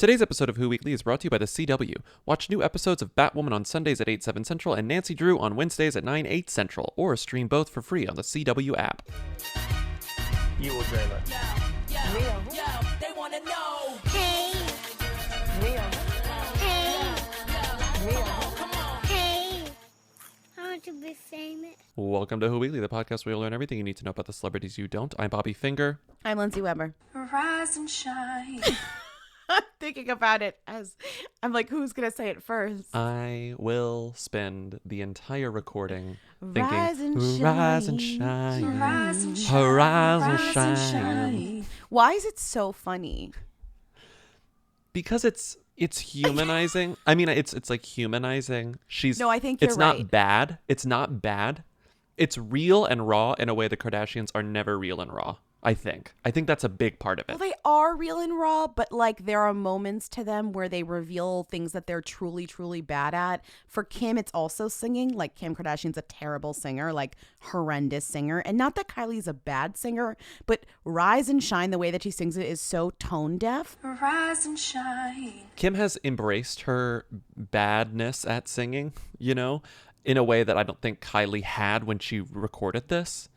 Today's episode of Who Weekly is brought to you by the CW. Watch new episodes of Batwoman on Sundays at 8, 7 Central and Nancy Drew on Wednesdays at 9, 8 Central, or stream both for free on the CW app. You will Jayla. Real. They wanna know. Hey. Real. Hey. Real. Come on. Hey. I want to be famous. Welcome to Who Weekly, the podcast where you'll learn everything you need to know about the celebrities you don't. I'm Bobby Finger. I'm Lindsay Weber. Rise and shine. I'm thinking about it as I'm like, who's gonna say it first? I will spend the entire recording thinking, Rise and rise and shine. shine, Rise and shine. rise and Rise shine. and shine. Why is it so funny? Because it's humanizing. I mean, it's like humanizing. No, I think you're it's right. not bad. It's not bad. It's real and raw in a way the Kardashians are never real and raw. I think that's a big part of it. Well, they are real and raw, but like there are moments to them where they reveal things that they're truly, truly bad at. For Kim, it's also singing. Like Kim Kardashian's a terrible singer, like horrendous singer. And not that Kylie's a bad singer, but Rise and Shine, the way that she sings it is so tone deaf. Rise and shine. Kim has embraced her badness at singing, you know, in a way that I don't think Kylie had when she recorded this.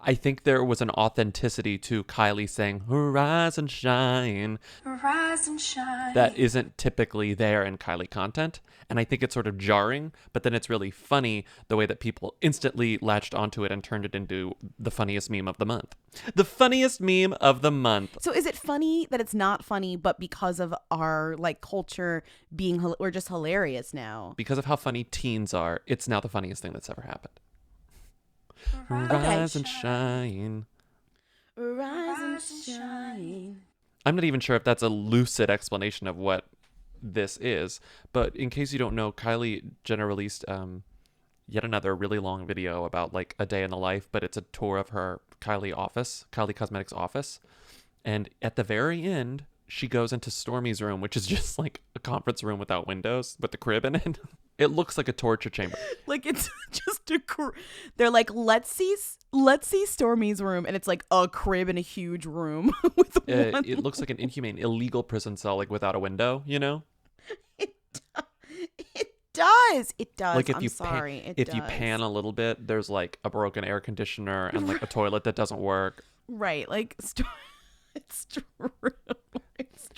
I think there was an authenticity to Kylie saying, rise and shine, Rise and shine. that isn't typically there in Kylie content. And I think it's sort of jarring, but then it's really funny the way that people instantly latched onto it and turned it into the funniest meme of the month. The funniest meme of the month. So is it funny that it's not funny, but because of our like culture being, we're just hilarious now? Because of how funny teens are, it's now the funniest thing that's ever happened. Okay. Rise and shine. Rise and shine. I'm not even sure if that's a lucid explanation of what this is, but in case you don't know, Kylie Jenner released yet another really long video about like a day in the life, but it's a tour of her Kylie Cosmetics office. And at the very end, she goes into Stormi's room, which is just like a conference room without windows, with the crib in it. It looks like a torture chamber. Like it's just they're like, let's see Stormi's room, and it's like a crib in a huge room with one. It looks like an inhumane, illegal prison cell, like without a window, you know? It does. Like if I'm you sorry. if you pan a little bit, there's like a broken air conditioner and like a toilet that doesn't work. Right, like it's true. It's true.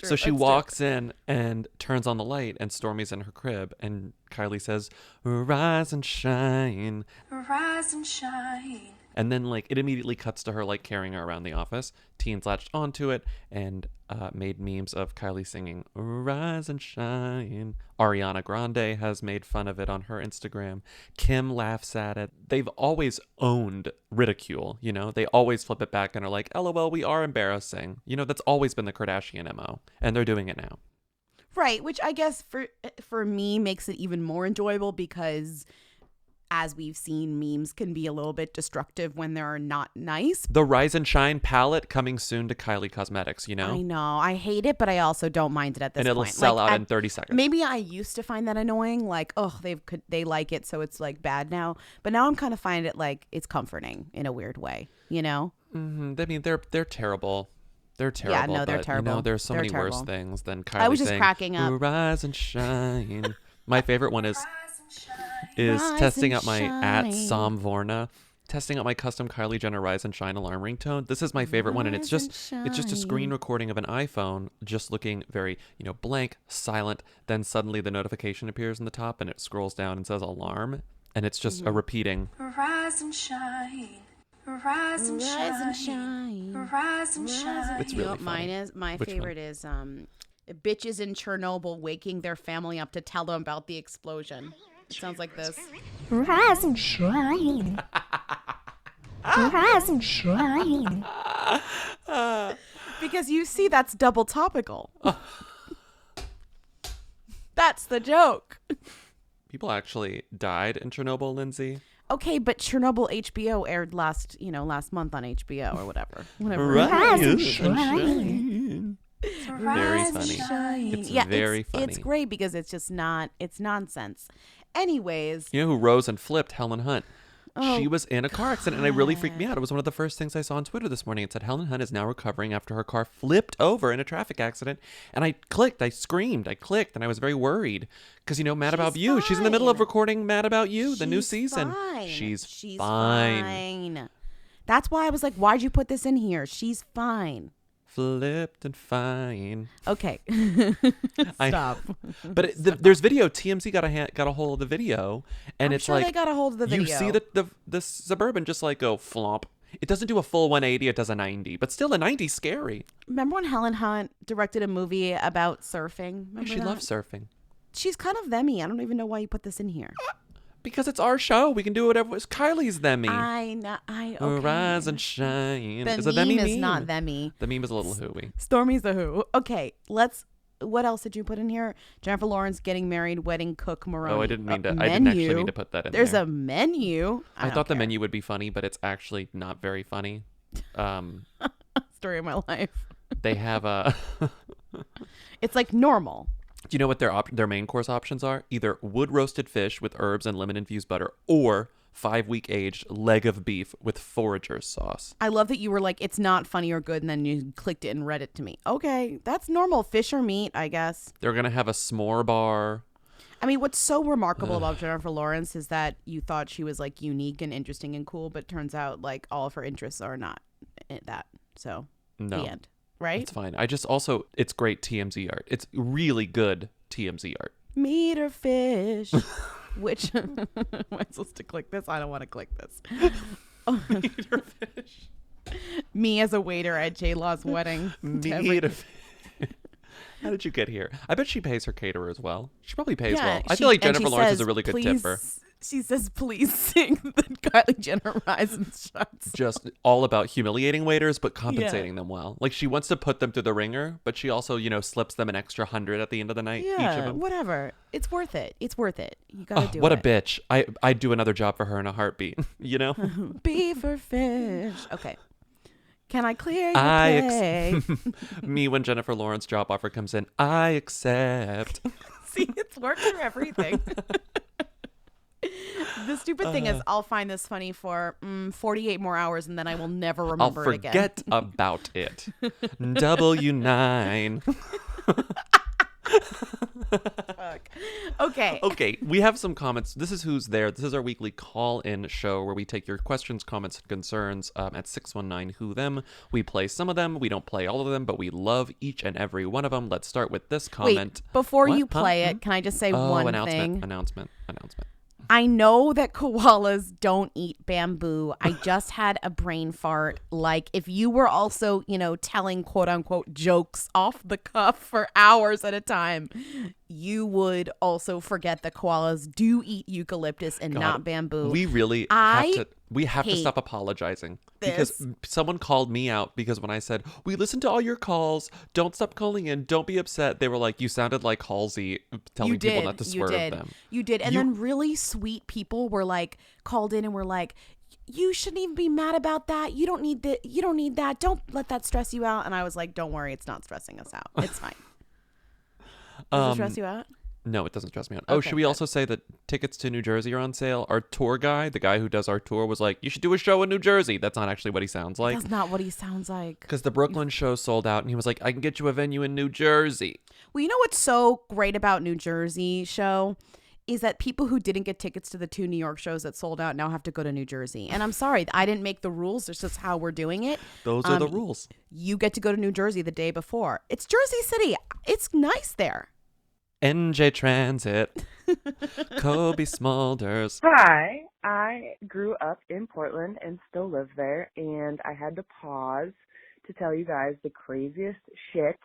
So she It's walks in and turns on the light, and Stormi's in her crib, and Kylie says, rise and shine. Rise and shine. And then like it immediately cuts to her like carrying her around the office. Teens latched onto it and made memes of Kylie singing rise and shine. Ariana Grande has made fun of it on her Instagram. Kim laughs at it. They've always owned ridicule, you know? They always flip it back and are like, LOL, we are embarrassing. You know, that's always been the Kardashian MO, and they're doing it now. Right, which I guess for me makes it even more enjoyable because as we've seen, memes can be a little bit destructive when they're not nice. The Rise and Shine palette coming soon to Kylie Cosmetics, you know? I know. I hate it, but I also don't mind it at this And it'll point. sell Like, out in 30 seconds. Maybe I used to find that annoying, like, oh, they like it, so it's like bad now. But now I'm kind of finding it like it's comforting in a weird way, you know? Mm-hmm. I mean, they're terrible. They're terrible. Yeah, no, they're but, terrible. You know, there's so They're many terrible. worse things than Kylie I was just saying, cracking up. rise and shine. My favorite one is Rise testing and out my shine. at Somvorna, testing out my custom Kylie Jenner Rise and Shine alarm ringtone. This is my favorite one, and it's just a screen recording of an iPhone just looking very, you know, blank, silent. Then suddenly the notification appears in the top, and it scrolls down and says alarm, and it's just a repeating. Rise and shine. Rise and shine. Rise and shine. Rise and shine. It's You know really what funny. my Which favorite is bitches in Chernobyl waking their family up to tell them about the explosion. It sounds like this. Rise and shine. Rise and shine. Because you see, that's double topical. That's the joke. People actually died in Chernobyl, Lindsay. Okay, but Chernobyl HBO aired last month on HBO or whatever. Rise and shine. Very Rise and funny. shine. It's very funny. It's great because it's just not, it's nonsense. Anyways, You know who rose and flipped? Helen Hunt. She was in a car accident, and it really freaked me out. It was one of the first things I saw on Twitter this morning. It said Helen Hunt is now recovering after her car flipped over in a traffic accident. And I screamed, and I was very worried. Because, Mad About You. She's in the middle of recording Mad About You, the new season. She's fine. That's why I was like, why'd you put this in here? She's fine. Flipped and fine. Okay. Stop. But there's video. TMZ got a hold of the video, and I'm it's sure like they got a hold of the video. You see the Suburban just like go flomp. It doesn't do a full 180. It does a 90, but still a 90's scary. Remember when Helen Hunt directed a movie about surfing? Remember She that? loves surfing. She's kind of themmy. I don't even know why you put this in here. Because it's our show. We can do whatever. It's Kylie's themmy. I know. Okay. Rise and shine. The Is a meme themmy is meme? not themmy. The meme is a little hooey. Stormi's a who. Okay, what else did you put in here? Jennifer Lawrence getting married, wedding cook Maroney. Oh, I didn't mean to. Menu. I didn't actually mean to put that in There's there. a menu. I thought the menu would be funny, but it's actually not very funny. Story of my life. They have a. It's like normal. Do you know what their main course options are? Either wood roasted fish with herbs and lemon infused butter, or 5-week aged leg of beef with forager's sauce. I love that you were like, it's not funny or good, and then you clicked it and read it to me. Okay, that's normal. Fish or meat, I guess. They're gonna have a s'more bar. I mean, what's so remarkable about Jennifer Lawrence is that you thought she was like unique and interesting and cool, but turns out like all of her interests are not that. So, No. the end. Right? It's fine. It's great TMZ art. It's really good TMZ art. Meat or fish? Which, am I supposed to click this? I don't want to click this. Meat or fish? Me as a waiter at J-Law's wedding. Meat or fish? How did you get here? I bet she pays her caterer as well. She probably pays well. I feel like Jennifer Lawrence is a really good tipper. She says, please sing the Kylie Jenner Rise and Shines. Just all about humiliating waiters, but compensating them well. Like, she wants to put them through the ringer, but she also, slips them an extra 100 at the end of the night. Each of Yeah, them. whatever. It's worth it. It's worth it. You gotta do What it. a bitch. I'd do another job for her in a heartbeat, Beef or fish. Okay. Can I clear your plate? Me, when Jennifer Lawrence job offer comes in, I accept. See, it's worked for everything. The stupid thing is, I'll find this funny for 48 more hours, and then I will never remember I'll it again. forget about it. W9. Fuck. Okay. Okay, we have some comments. This is Who's There. This is our weekly call-in show where we take your questions, comments, and concerns at 619 Who Them. We play some of them. We don't play all of them, but we love each and every one of them. Let's start with this comment. Wait, before What? you play it, can I just say one thing? Announcement. I know that koalas don't eat bamboo. I just had a brain fart. Like, if you were also, telling quote unquote jokes off the cuff for hours at a time, you would also forget that koalas do eat eucalyptus and not bamboo. We really have to stop apologizing. Because someone called me out because when I said, we listened to all your calls, don't stop calling in, don't be upset. They were like, you sounded like Halsey telling people not to swerve them. You did. And then really sweet people were like, called in and were like, you shouldn't even be mad about that. You don't need that. You don't need that. Don't let that stress you out. And I was like, don't worry. It's not stressing us out. It's fine. Does it stress you out? No, it doesn't stress me out. Oh, should we also say that tickets to New Jersey are on sale? Our tour guy, the guy who does our tour, was like, you should do a show in New Jersey. That's not actually what he sounds like. That's not what he sounds like. Because the Brooklyn show sold out, and he was like, I can get you a venue in New Jersey. Well, you know what's so great about New Jersey show is that people who didn't get tickets to the 2 New York shows that sold out now have to go to New Jersey. And I'm sorry, I didn't make the rules. It's just how we're doing it. Those are the rules. You get to go to New Jersey the day before. It's Jersey City. It's nice there. NJ Transit. Kobe Smulders. Hi, I grew up in Portland and still live there, and I had to pause to tell you guys the craziest shit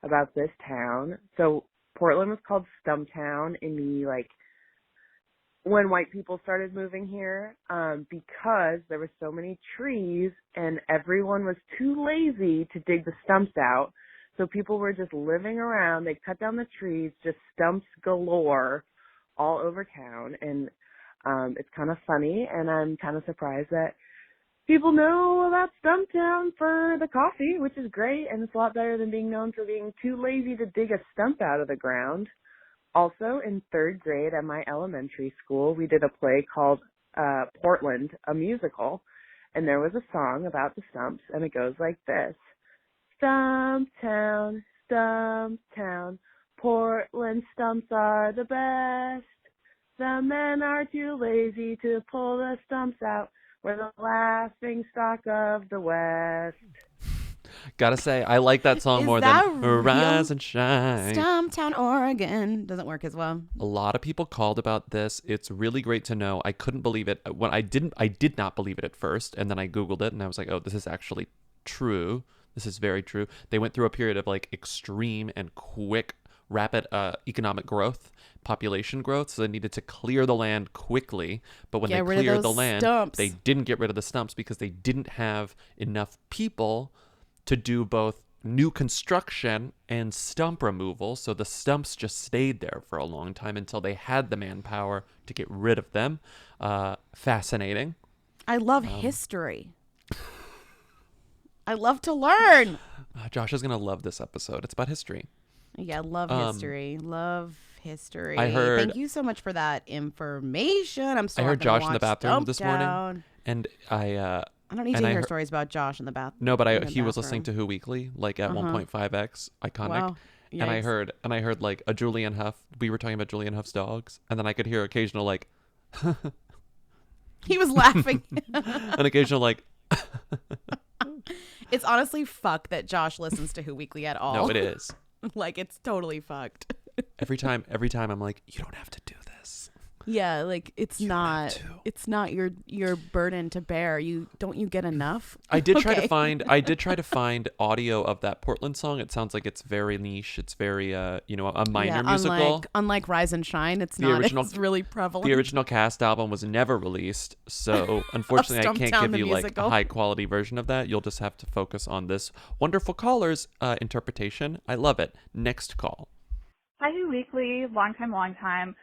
about this town. So Portland was called Stumptown in when white people started moving here, because there were so many trees and everyone was too lazy to dig the stumps out. So people were just living around. They cut down the trees, just stumps galore all over town. And it's kind of funny, and I'm kind of surprised that people know about Stumptown for the coffee, which is great, and it's a lot better than being known for being too lazy to dig a stump out of the ground. Also, in 3rd grade at my elementary school, we did a play called Portland a musical, and there was a song about the Stumps, and it goes like this: Stumptown, Stumptown, Portland Stumps are the best. The men are too lazy to pull the stumps out. We're the laughing stock of the West. Gotta say, I like that song Is more that than real? Rise and Shine. Stumptown, Oregon. Doesn't work as well. A lot of people called about this. It's really great to know. I couldn't believe it. When I did not believe it at first, and then I Googled it, and I was like, oh, this is actually true. This is very true. They went through a period of like extreme and quick, rapid economic growth, population growth, so they needed to clear the land quickly. But when they cleared the land, they didn't get rid of the stumps because they didn't have enough people to do both new construction and stump removal. So the stumps just stayed there for a long time until they had the manpower to get rid of them. Fascinating. I love history. I love to learn. Josh is going to love this episode. It's about history. Yeah, love history. Love history. I heard- Thank you so much for that information. I'm I heard gonna Josh in the watch bathroom this morning, Stumptown. and I don't need and to I hear heard- stories about Josh in the bathroom. no, but in the he was listening to bathroom. Who Weekly, like at 1.5x, iconic. Wow. And I Yikes. heard like a Julianne Hough. We were talking about Julianne Hough's dogs, and then I could hear occasional like, He was laughing. an occasional like. It's honestly fuck that Josh listens to Who Weekly at all. No, it is. Like, it's totally fucked. Every time I'm like, you don't have to do this. Yeah, like it's You don't have not to. it's not your burden to bear. You get enough? I did try Okay. to find audio of that Portland song. It sounds like it's very niche. It's very a minor musical. Unlike Rise and Shine, it's The not original- it's really prevalent. The original cast album was never released, so unfortunately I can't Stumptown give the you like a musical. high quality version of that. You'll just have to focus on this wonderful caller's interpretation. I love it. Next call. Hi, Who Weekly. Long time.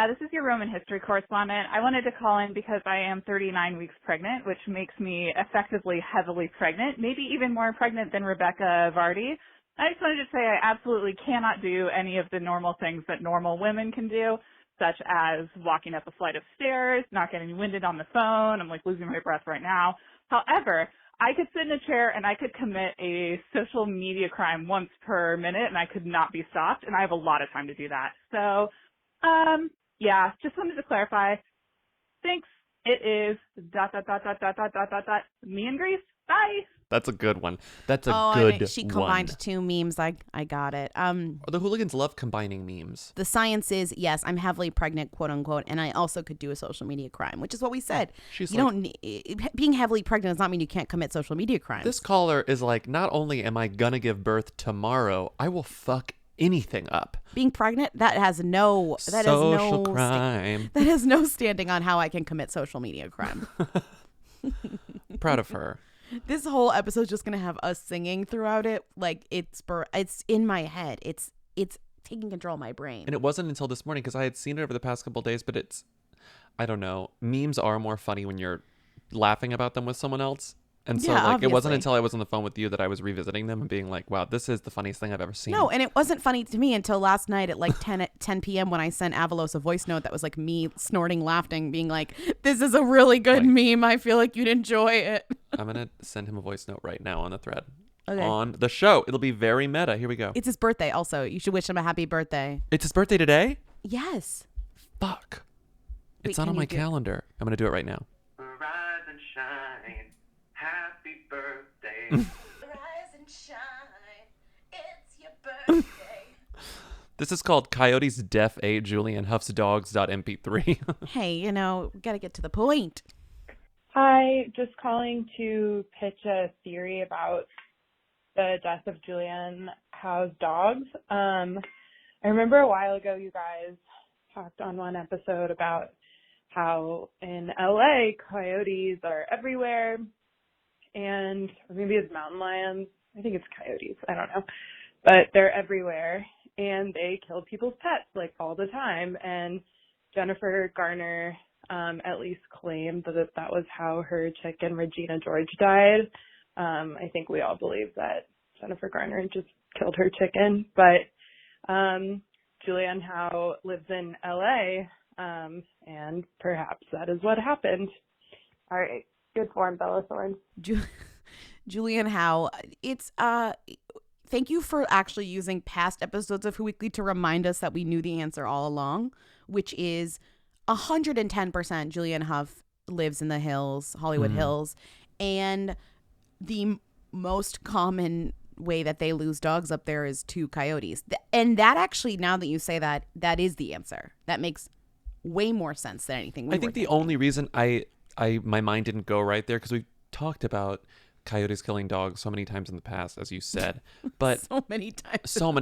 This is your Roman history correspondent. I wanted to call in because I am 39 weeks pregnant, which makes me effectively heavily pregnant, maybe even more pregnant than Rebecca Vardy. I just wanted to say I absolutely cannot do any of the normal things that normal women can do, such as walking up a flight of stairs, not getting winded on the phone. I'm like losing my breath right now. However, I could sit in a chair and I could commit a social media crime once per minute and I could not be stopped, and I have a lot of time to do that. So, yeah, just wanted to clarify. Thanks. It is ... me and Greece. Bye. That's a good one. That's a Oh, good and she combined one. two memes. I got it. The Hooligans love combining memes. The science is, yes, I'm heavily pregnant, quote unquote, and I also could do a social media crime, which is what we said. She's you like- don't being heavily pregnant does not mean you can't commit social media crimes. This caller is like, not only am I gonna give birth tomorrow, I will fuck anything up. Being pregnant, that has no Social crime. that has no standing on how I can commit social media crime. Proud of her. This whole episode is just gonna have us singing throughout it. Like it's in my head. It's taking control of my brain. And it wasn't until this morning, because I had seen it over the past couple of days, but I don't know. Memes are more funny when you're laughing about them with someone else. And so Yeah, it wasn't obviously. until I was on the phone with you that I was revisiting them and being like, wow, this is the funniest thing I've ever seen. No, and it wasn't funny to me until last night at like 10 p.m. when I sent Avalos a voice note that was like me snorting, laughing, being like, this is a really good meme. I feel like you'd enjoy it. I'm going to send him a voice note right now on the thread. Okay. On the show. It'll be very meta. Here we go. It's his birthday also. You should wish him a happy birthday. It's his birthday today? Yes. Fuck. Wait, It's not can on you my do- calendar. I'm going to do it right now. Rise and shine, happy birthday. Rise and shine, it's your birthday. This is called Coyote's Deaf A Julianne Hough's Dogs.mp3. Hey, got to get to the point. Hi, just calling to pitch a theory about the death of Julianne Hough's dogs. I remember a while ago you guys talked on one episode about how in LA coyotes are everywhere, and or maybe it's mountain lions. I think it's coyotes. I don't know, but they're everywhere and they kill people's pets like all the time. And Jennifer Garner at least claimed that was how her chicken Regina George died. I think we all believe that Jennifer Garner just killed her chicken, but Julianne Hough lives in LA And perhaps that is what happened. All right. Good form, Bella Thorne. Julianne Hough, it's thank you for actually using past episodes of Who Weekly to remind us that we knew the answer all along, which is 110% Julianne Hough lives in the hills, Hollywood Hills, and the most common way that they lose dogs up there is to coyotes. And that actually, now that you say that, that is the answer. That makes way more sense than anything I think the only reason my mind didn't go right there, because we've talked about coyotes killing dogs so many times in the past, as you said, but so many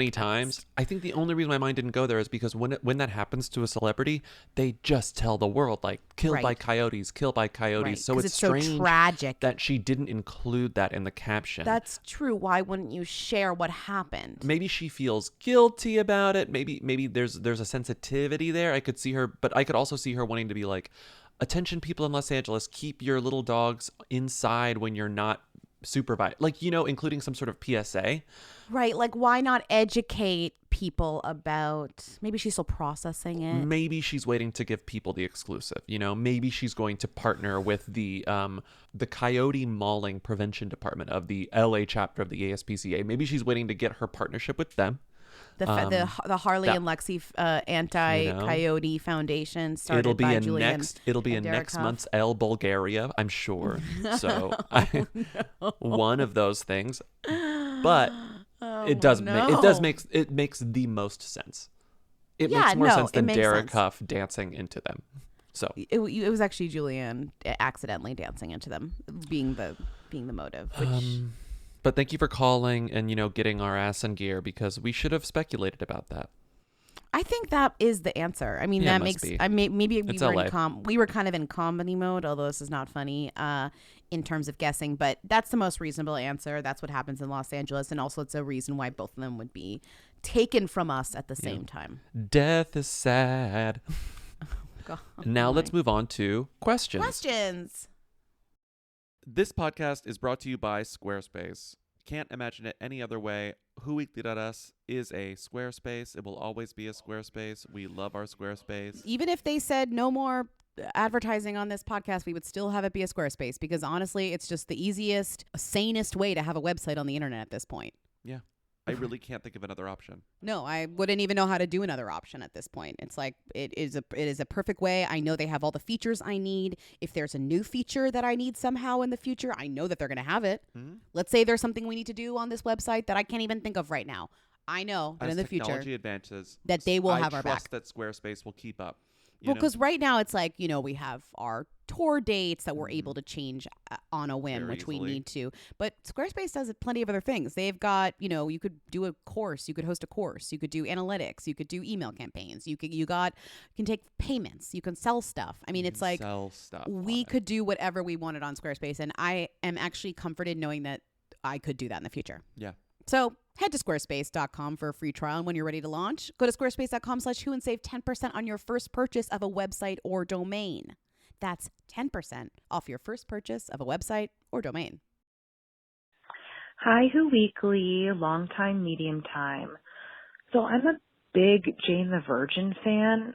times. I think the only reason my mind didn't go there is because when that happens to a celebrity, they just tell the world, like, killed by coyotes, killed by coyotes. Right. So it's so strange tragic that she didn't include that in the caption. That's true. Why wouldn't you share what happened? Maybe she feels guilty about it. Maybe there's a sensitivity there. I could see her, but I could also see her wanting to be like, attention people in Los Angeles, keep your little dogs inside when you're not supervised, like, including some sort of PSA. Right, like, why not educate people about, maybe she's still processing it. Maybe she's waiting to give people the exclusive, maybe she's going to partner with the coyote mauling prevention department of the LA chapter of the ASPCA. Maybe she's waiting to get her partnership with them. The Harley and Lexi anti-coyote foundation started by Julianne. It'll be in next month's El Bulgaria, I'm sure. So one of those things, but it makes the most sense. It makes more sense than Derek Hough dancing into them. So it was actually Julianne accidentally dancing into them, being the motive. Which... But thank you for calling and, getting our ass in gear, because we should have speculated about that. I think that is the answer. I mean, that makes. Maybe we were kind of in comedy mode, although this is not funny in terms of guessing. But that's the most reasonable answer. That's what happens in Los Angeles, and also it's a reason why both of them would be taken from us at the same time. Death is sad. God, now let's move on to questions. This podcast is brought to you by Squarespace. Can't imagine it any other way. WhoWeekly.us is a Squarespace. It will always be a Squarespace. We love our Squarespace. Even if they said no more advertising on this podcast, we would still have it be a Squarespace, because honestly, it's just the easiest, sanest way to have a website on the internet at this point. Yeah. I really can't think of another option. No, I wouldn't even know how to do another option at this point. It's like it is a perfect way. I know they have all the features I need. If there's a new feature that I need somehow in the future, I know that they're going to have it. Mm-hmm. Let's say there's something we need to do on this website that I can't even think of right now. I know that in the future, technology advances, that they will have our back. I trust that Squarespace will keep up. Well, because right now it's like, we have our tour dates that we're able to change on a whim, which we need to. But Squarespace does plenty of other things. They've got, you could do a course, you could host a course, you could do analytics, you could do email campaigns, you can take payments, you can sell stuff. I mean, it's like we could do whatever we wanted on Squarespace, and I am actually comforted knowing that I could do that in the future. Yeah. So head to squarespace.com for a free trial. And when you're ready to launch, go to squarespace.com/who and save 10% on your first purchase of a website or domain. That's 10% off your first purchase of a website or domain. Hi, Who Weekly, long time, medium time. So I'm a big Jane the Virgin fan,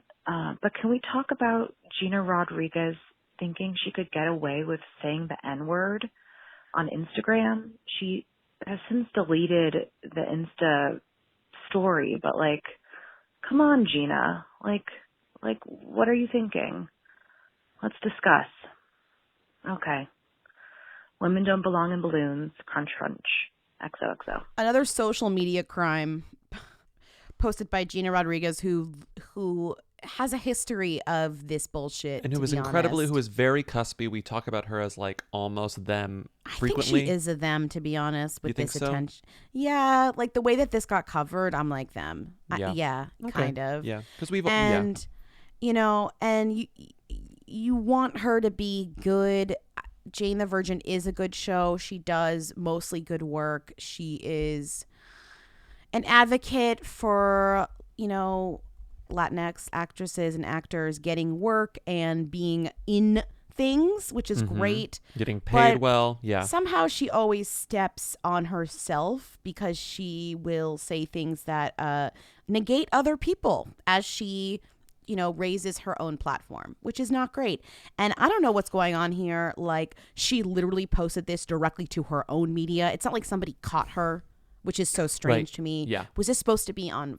but can we talk about Gina Rodriguez thinking she could get away with saying the N-word on Instagram? She has since deleted the Insta story, but come on, Gina. What are you thinking? Let's discuss. Okay. Women don't belong in balloons. Crunch, crunch. XOXO. Another social media crime posted by Gina Rodriguez, who has a history of this bullshit, and who is very cuspy. We talk about her as almost them frequently. I think she is a them, to be honest, with this attention. So? Yeah, the way that this got covered, I'm like them. Yeah, okay. Kind of. Yeah, because you want her to be good. Jane the Virgin is a good show. She does mostly good work. She is an advocate for, Latinx actresses and actors getting work and being in things, which is great. Getting paid well. Yeah. Somehow she always steps on herself, because she will say things that negate other people as she raises her own platform, which is not great. And I don't know what's going on here. Like, she literally posted this directly to her own media. It's not like somebody caught her, which is so strange to me. Yeah. Was this supposed to be on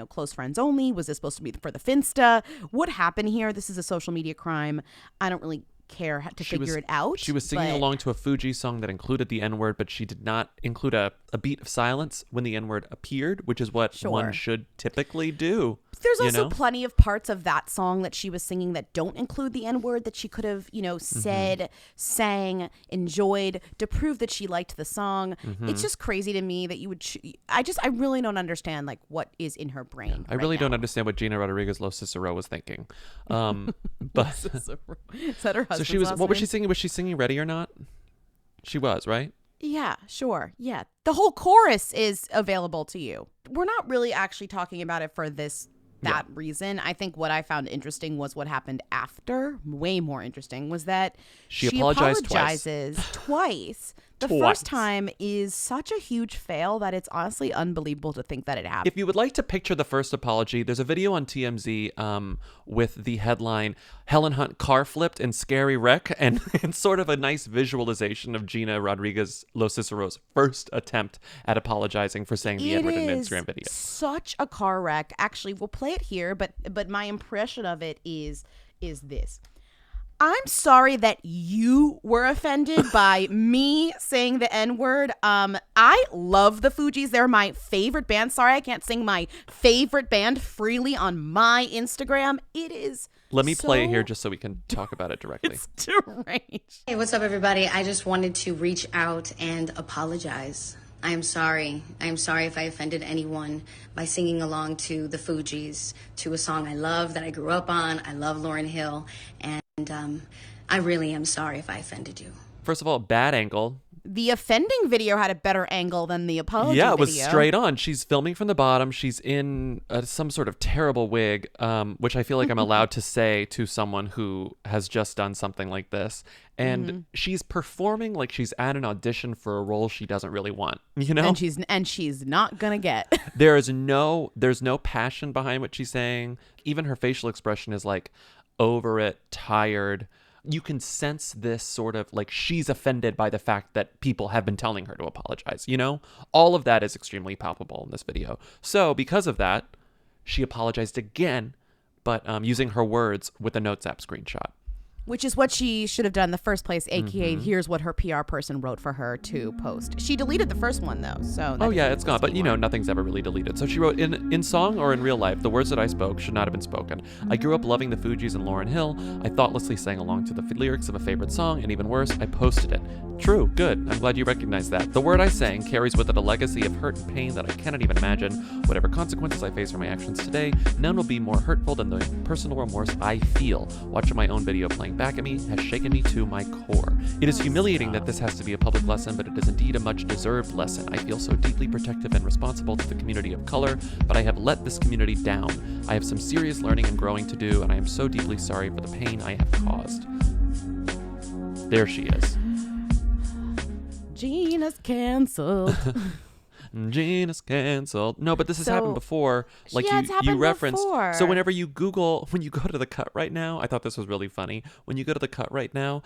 close friends only? Was this supposed to be for the Finsta? What happened here? This is a social media crime. I don't really care to figure it out. She was singing along to a Fuji song that included the N-word, but she did not include a beat of silence when the N-word appeared, which is what one should typically do. There's also plenty of parts of that song that she was singing that don't include the N-word that she could have, said, sang, enjoyed to prove that she liked the song. It's just crazy to me that you would. I really don't understand like what is in her brain. I really don't understand what Gina Rodriguez Lo Cicero was thinking. But is that her husband's so she was. last What was name? she singing? Was she singing "Ready or Not"? She was, right? Yeah, sure. Yeah, the whole chorus is available to you. We're not really actually talking about it for that reason. I think what I found interesting was what happened after. Way more interesting was that she apologizes twice. The first time is such a huge fail that it's honestly unbelievable to think that it happened. If you would like to picture the first apology, there's a video on TMZ with the headline, Helen Hunt car flipped in scary wreck, and it's sort of a nice visualization of Gina Rodriguez Lo Cicero's first attempt at apologizing for saying the N-word in an Instagram video. Such a car wreck. Actually, we'll play it here, but my impression of it is this. I'm sorry that you were offended by me saying the N-word. I love the Fugees. They're my favorite band. Sorry, I can't sing my favorite band freely on my Instagram. It is. Let me play it here just so we can talk about it directly. It's deranged. Hey, what's up, everybody? I just wanted to reach out and apologize. I am sorry. I am sorry if I offended anyone by singing along to the Fugees, to a song I love that I grew up on. I love Lauryn Hill, and I really am sorry if I offended you. First of all, bad angle. The offending video had a better angle than the apology video. Yeah, it was straight on. She's filming from the bottom. She's in some sort of terrible wig, which I feel like I'm allowed to say to someone who has just done something like this. And she's performing like she's at an audition for a role she doesn't really want, And she's not gonna get. There's no passion behind what she's saying. Even her facial expression is like over it, tired. You can sense this sort of like she's offended by the fact that people have been telling her to apologize, All of that is extremely palpable in this video. So because of that, she apologized again, but using her words with a Notes app screenshot. Which is what she should have done in the first place, aka here's what her PR person wrote for her to post. She deleted the first one though, so it's gone. But nothing's ever really deleted. So she wrote in song or in real life, the words that I spoke should not have been spoken. I grew up loving the Fugees and Lauryn Hill. I thoughtlessly sang along to the lyrics of a favorite song, and even worse, I posted it. True, good. I'm glad you recognize that. The word I sang carries with it a legacy of hurt and pain that I cannot even imagine. Whatever consequences I face for my actions today, none will be more hurtful than the personal remorse I feel. Watching my own video playing back at me has shaken me to my core. It is humiliating that this has to be a public lesson, but it is indeed a much deserved lesson. I feel so deeply protective and responsible to the community of color, but I have let this community down. I have some serious learning and growing to do, and I am so deeply sorry for the pain I have caused. There she is. Gina's canceled. Gina's canceled. No, but this has happened before. Like it's you happened referenced. before. So when you go to the cut right now, I thought this was really funny. When you go to the cut right now,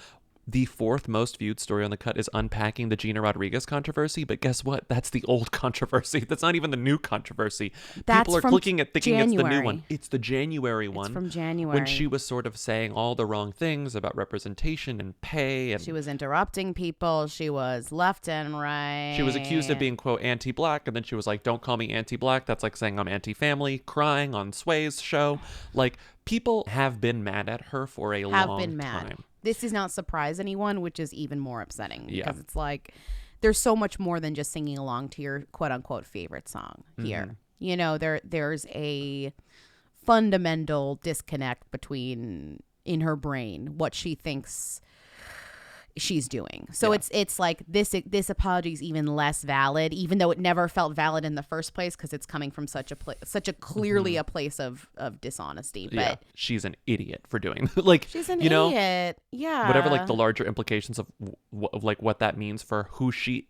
the fourth most viewed story on the cut is unpacking the Gina Rodriguez controversy. But guess what? That's the old controversy. That's not even the new controversy. People are clicking it thinking it's the new one. It's the January one. It's from January. When she was sort of saying all the wrong things about representation and pay. And she was interrupting people. She was left and right. She was accused of being, quote, anti-black. And then she was like, don't call me anti-black. That's like saying I'm anti-family. Crying on Sway's show. Like, people have been mad at her for a long time. This does not surprise anyone, which is even more upsetting because it's like there's so much more than just singing along to your quote unquote favorite song here. There's a fundamental disconnect between in her brain what she thinks she's doing. So it's like this apology is even less valid, even though it never felt valid in the first place because it's coming from such a clearly a place of dishonesty. But she's an idiot for doing like she's an idiot. Yeah. Whatever like the larger implications of like what that means for who she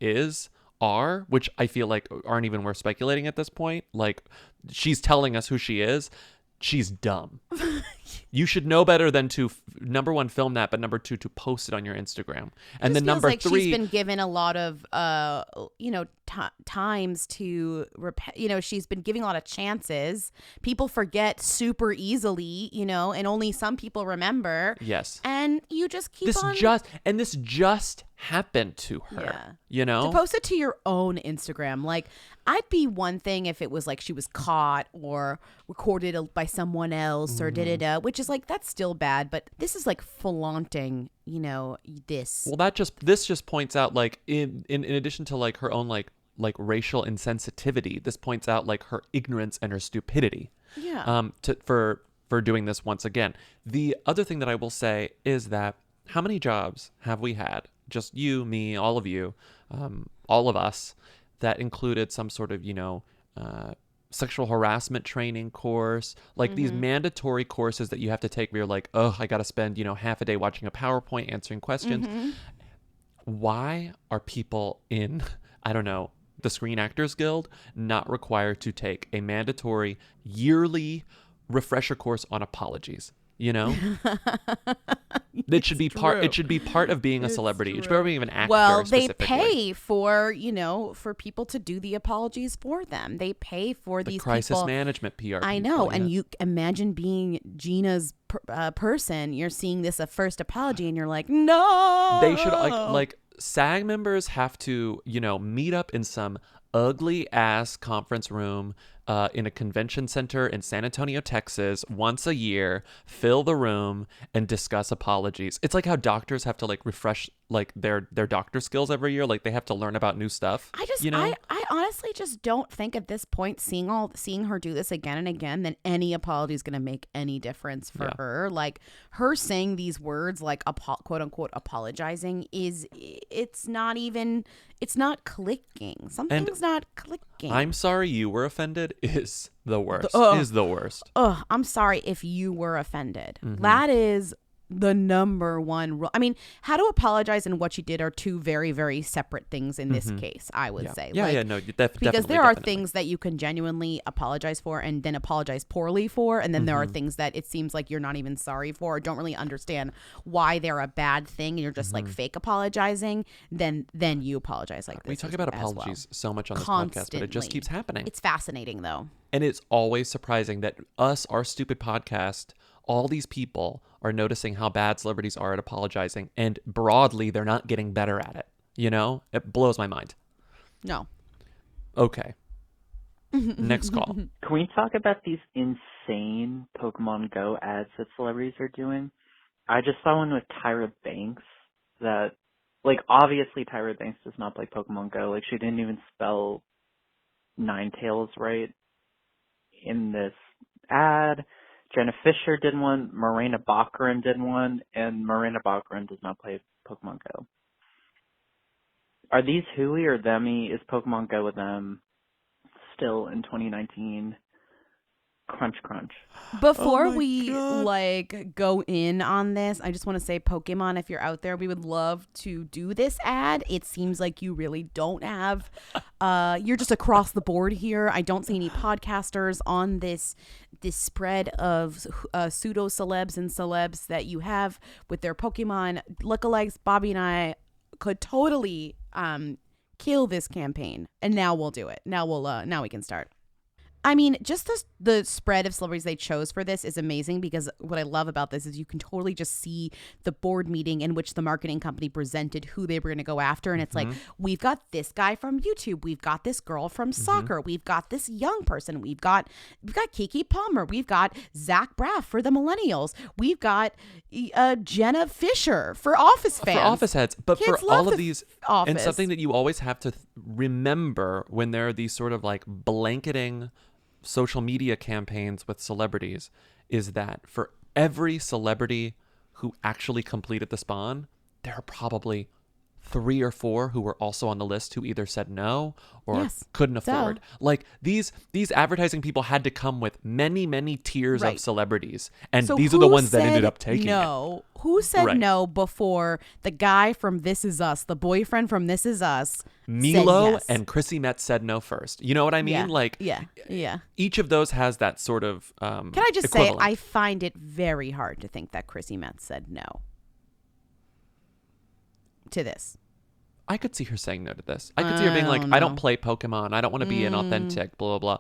are, which I feel like aren't even worth speculating at this point. Like she's telling us who she is. she's dumb. You should know better than to number one, film that, but number two, to post it on your Instagram. And then number like three, she's been given a lot of times to she's been giving a lot of chances. People forget super easily, and only some people remember. Yes. And you just keep this just happened to her. To post it to your own Instagram. Like, I'd be one thing if it was like she was caught or recorded by someone else or which is like, that's still bad, but this is like flaunting, this. Well, this just points out, like, in addition to like her own like racial insensitivity, this points out like her ignorance and her stupidity. Yeah. For doing this once again. The other thing that I will say is that how many jobs have we had, just you, me, all of you, all of us, that included some sort of, sexual harassment training course, like these mandatory courses that you have to take where you're like, oh, I got to spend, half a day watching a PowerPoint, answering questions. Why are people in, I don't know, the Screen Actors Guild not required to take a mandatory yearly refresher course on apologies? It should be part of being a celebrity. It should be being an actor. Well, they pay for for people to do the apologies for them. They pay for these crisis people. Management PR. I know, and you imagine being Gina's person. You're seeing this a first apology, and you're like, no. They should like SAG members have to meet up in some ugly ass conference room in a convention center in San Antonio, Texas, once a year, fill the room and discuss apologies. It's like how doctors have to like refresh like their doctor skills every year. Like they have to learn about new stuff. I honestly just don't think at this point, seeing her do this again and again, that any apology is going to make any difference for her. Like her saying these words, like quote unquote apologizing, it's not clicking. Something's not clicking. I'm sorry you were offended is the worst. I'm sorry if you were offended. That is the number one rule. I mean, how to apologize and what you did are two very, very separate things in this case, I would say. Because there are things that you can genuinely apologize for and then apologize poorly for, and then there are things that it seems like you're not even sorry for or don't really understand why they're a bad thing, and you're just like fake apologizing, then you apologize like this. We talk about apologies so much on this podcast, but it just keeps happening. It's fascinating though. And it's always surprising that our stupid podcast, all these people are noticing how bad celebrities are at apologizing, and broadly, they're not getting better at it. It blows my mind. No. Okay. Next call. Can we talk about these insane Pokemon Go ads that celebrities are doing? I just saw one with Tyra Banks that, like, obviously Tyra Banks does not play Pokemon Go. Like, she didn't even spell Ninetales right in this ad. Jenna Fisher did one, Marina Baccarin did one, and Marina Baccarin does not play Pokemon Go. Are these Hui or themy? Is Pokemon Go with them still in 2019? Crunch, crunch. Before we go in on this, I just want to say, Pokemon, if you're out there, we would love to do this ad. It seems like you really don't have. You're just across the board here. I don't see any podcasters on this spread of pseudo celebs and celebs that you have with their Pokemon lookalikes. Bobby and I could totally kill this campaign, and now we'll do it. Now we can start. I mean, just the spread of celebrities they chose for this is amazing, because what I love about this is you can totally just see the board meeting in which the marketing company presented who they were going to go after. And it's like, we've got this guy from YouTube. We've got this girl from soccer. We've got this young person. We've got Kiki Palmer. We've got Zach Braff for the millennials. We've got Jenna Fisher for Office fans. For Office heads. But Kids for all of the these, Office. And something that you always have to remember when there are these sort of like blanketing social media campaigns with celebrities is that for every celebrity who actually completed the spawn, there are probably 3 or 4 who were also on the list who either said no or Yes. couldn't Duh. afford. Like these advertising people had to come with many, many tiers Right. of celebrities. And So these are the who ones that ended said up taking it. no? Who said Right. no before the guy from This Is Us, the boyfriend from This Is Us? Milo said yes? and Chrissy Metz said no first. You know what I mean? Yeah. Like yeah. each of those has that sort of Can I just equivalent. say, I find it very hard to think that Chrissy Metz said no to this. I could see her saying no to this. I could see her being like, I don't play Pokemon. I don't want to be inauthentic, blah, blah, blah.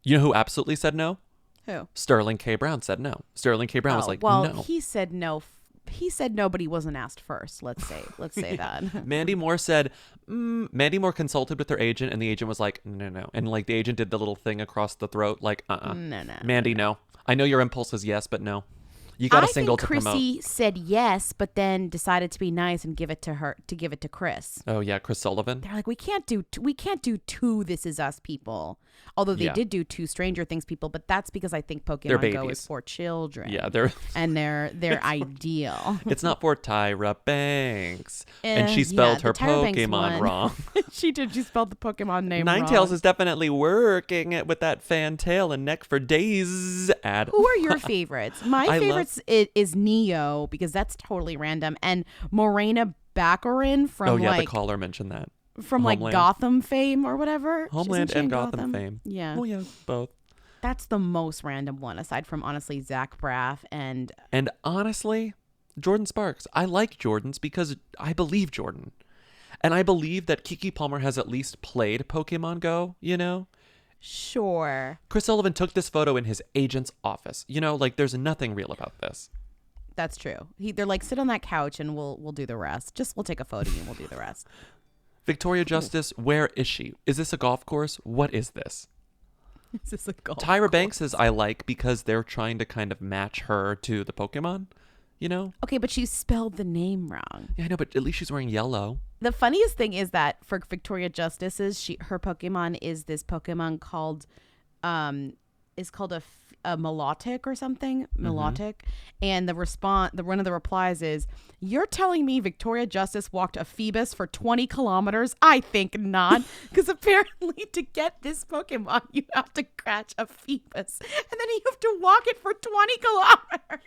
You know who absolutely said no? Who? Sterling K. Brown said no. Sterling K. Brown was like, well, no. he said no. He said no, but he wasn't asked first. Let's say that. Mandy Moore said, Mandy Moore consulted with her agent, and the agent was like, no. And like the agent did the little thing across the throat, like, No. Mandy, no. I know your impulse is yes, but no. You got a single to think promote. Chrissy said yes, but then decided to be nice and give it to Chris. Oh yeah, Chris Sullivan. They're like, we can't do two This Is Us people. Although they did do 2 Stranger Things people, but that's because I think They're Pokemon Go babies. is for children. Yeah, they're and they're ideal. It's not for Tyra Banks, and she spelled her the Tyra Banks Pokemon one. wrong. She did. She spelled the Pokemon name wrong. Ninetales is definitely working it with that fan tail and neck for days ad. Who are your favorites? My I favorites is Neo, because that's totally random, and Morena Baccarin from Oh yeah, like the caller mentioned that. from like Homeland. Gotham fame or whatever. Homeland Isn't she and in Gotham fame. Yeah. Oh yeah, both. That's the most random one, aside from honestly Zach Braff and And honestly, Jordan Sparks. I like Jordan's because I believe Jordan. And I believe that Kiki Palmer has at least played Pokemon Go, you know? Sure. Chris Sullivan took this photo in his agent's office. You know, like there's nothing real about this. That's true. They're like, sit on that couch and we'll do the rest. We'll take a photo and we'll do the rest. Victoria Justice, where is she? Is this a golf course? What is this? Is this a golf Tyra course? Banks is I like because they're trying to kind of match her to the Pokemon, you know? Okay, but she spelled the name wrong. Yeah, I know, but at least she's wearing yellow. The funniest thing is that for Victoria Justice's, her Pokemon is this Pokemon called a Milotic or something. Milotic. And one of the replies is, "You're telling me Victoria Justice walked a Phoebus for 20 kilometers? I think not." Because apparently to get this Pokemon, you have to catch a Phoebus. And then you have to walk it for 20 kilometers.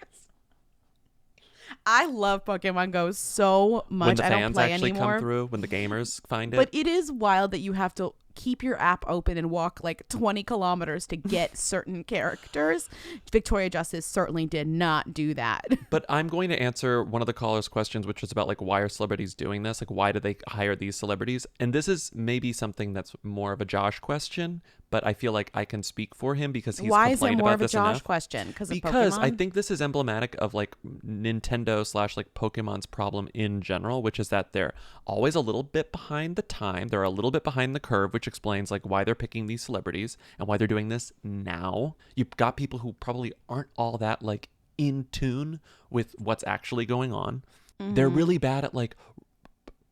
I love Pokemon Go so much. When the I don't fans play actually anymore. come through, when the gamers find it. But it is wild that you have to keep your app open and walk like 20 kilometers to get certain characters. Victoria Justice certainly did not do that. But I'm going to answer one of the caller's questions, which was about like, why are celebrities doing this? Like, why do they hire these celebrities? And this is maybe something that's more of a Josh question, but I feel like I can speak for him because he's Why is it complained more about of a this Josh enough. question? Because I think this is emblematic of like Nintendo / like Pokemon's problem in general, which is that they're always a little bit behind the time. They're a little bit behind the curve, which explains like why they're picking these celebrities and why they're doing this now. You've got people who probably aren't all that like in tune with what's actually going on. They're really bad at like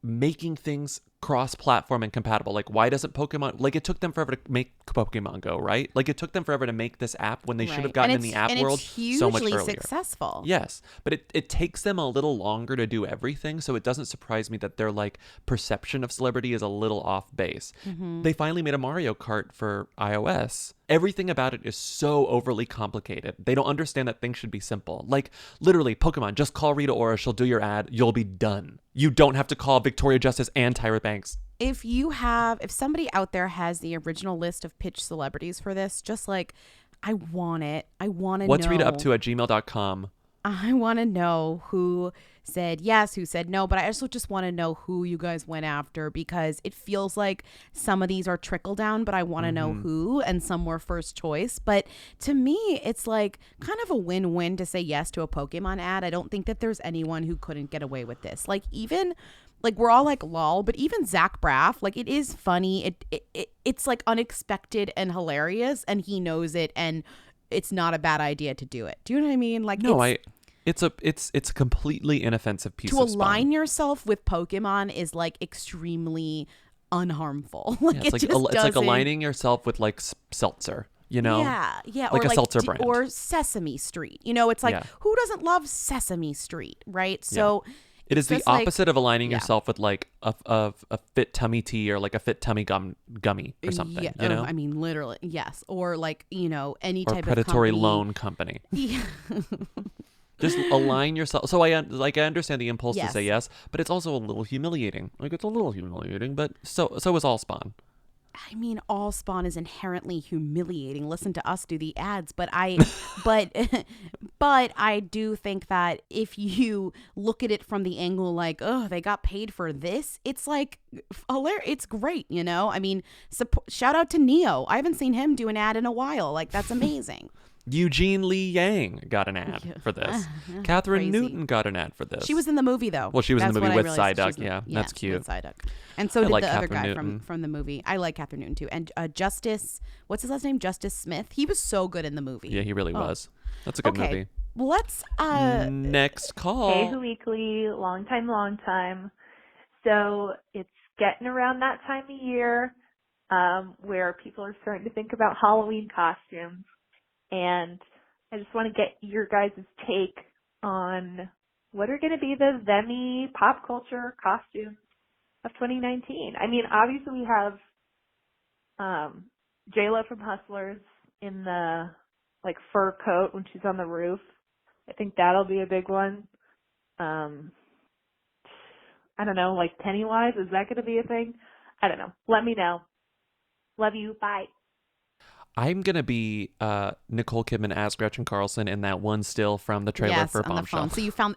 making things cross-platform and compatible. Like, why doesn't Pokemon, like, it took them forever to make Pokemon Go, right? Like, it took them forever to make this app when they should have gotten in the app world so much earlier. It's successful. Yes, but it takes them a little longer to do everything, so it doesn't surprise me that their like perception of celebrity is a little off base. They finally made a Mario Kart for iOS. Everything about it is so overly complicated. They don't understand that things should be simple. Like, literally, Pokemon, just call Rita Ora, she'll do your ad, you'll be done. You don't have to call Victoria Justice and Tyra Banks. If somebody out there has the original list of pitch celebrities for this, just like, I want it. I want to know. What's Rita up to at gmail.com? I want to know who said yes, who said no, but I also just want to know who you guys went after, because it feels like some of these are trickle down, but I want to know who, and some were first choice. But to me, it's like kind of a win-win to say yes to a Pokemon ad. I don't think that there's anyone who couldn't get away with this. Like, even like, we're all like lol, but even Zach Braff, like, it is funny. It's like unexpected and hilarious, and he knows it, and it's not a bad idea to do it. Do you know what I mean? Like, no, it's a completely inoffensive piece to of spun. align yourself with Pokemon is like extremely unharmful. Like, Yeah, it's like aligning yourself with like seltzer, you know? Yeah, like or a seltzer brand, or Sesame Street. You know, it's like, who doesn't love Sesame Street, right? So It is the just, like- opposite of aligning yeah. yourself with like a fit tummy tea or like a fit tummy gummy or something. Yeah, You know, I mean, literally, yes. Or like, any or type predatory of company. loan company. Yeah. Just align yourself. So I understand the impulse to say Yes. yes, but it's also a little humiliating. Like it's a little humiliating, but so is all Spawn. I mean, all Spawn is inherently humiliating. Listen to us do the ads, but but I do think that if you look at it from the angle like, oh, they got paid for this, it's like, it's great, you know? I mean, shout out to Neo. I haven't seen him do an ad in a while. Like, that's amazing. Eugene Lee Yang got an ad for this. Catherine Crazy. Newton got an ad for this. She was in the movie, though. Well, she was in the That's movie what I with realized. Psyduck. Yeah, that's cute. With Psyduck. And so I did like the other Catherine guy Newton. from the movie. I like Catherine Newton, too. And Justice, what's his last name? Justice Smith. He was so good in the movie. Yeah, he really was. That's a good okay. movie. Let's next call. Hey, Who Weekly, long time. So it's getting around that time of year where people are starting to think about Halloween costumes, and I just want to get your guys' take on what are going to be the Vemmy pop culture costumes of 2019. I mean, obviously we have J-Lo from Hustlers in the like fur coat when she's on the roof. I think that'll be a big one. I don't know, like Pennywise, is that going to be a thing? I don't know. Let me know. Love you. Bye. I'm going to be Nicole Kidman as Gretchen Carlson in that one still from the trailer for on the Bombshell. phone. So you found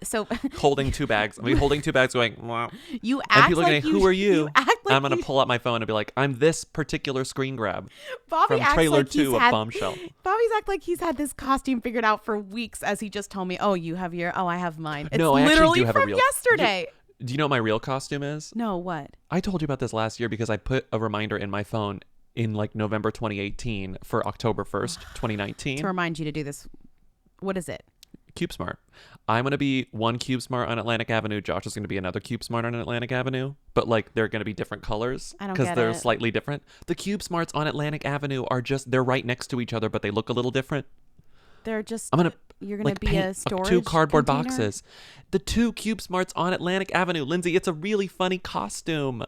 holding two bags. holding two bags going, wow. You And act people like are going, who are you? You act like I'm going to pull out my phone and be like, I'm this particular screen grab Bobby from acts trailer like he's 2 of had- Bombshell. Bobby's act like he's had this costume figured out for weeks, as he just told me, oh, you have your, oh, I have mine. It's No, I actually literally do have from a real yesterday. Do you know what my real costume is? No, what? I told you about this last year because I put a reminder in my phone in like November 2018 for October 1st, 2019. To remind you to do this. What is it? CubeSmart. I'm going to be one CubeSmart on Atlantic Avenue. Josh is going to be another CubeSmart on Atlantic Avenue. But like they're going to be different colors I don't because get they're it. slightly different. The CubeSmarts on Atlantic Avenue are just, they're right next to each other, but they look a little different. They're just, I'm going to you're going to be paint a storage two cardboard container? boxes. The two CubeSmarts on Atlantic Avenue. Lindsay, it's a really funny costume.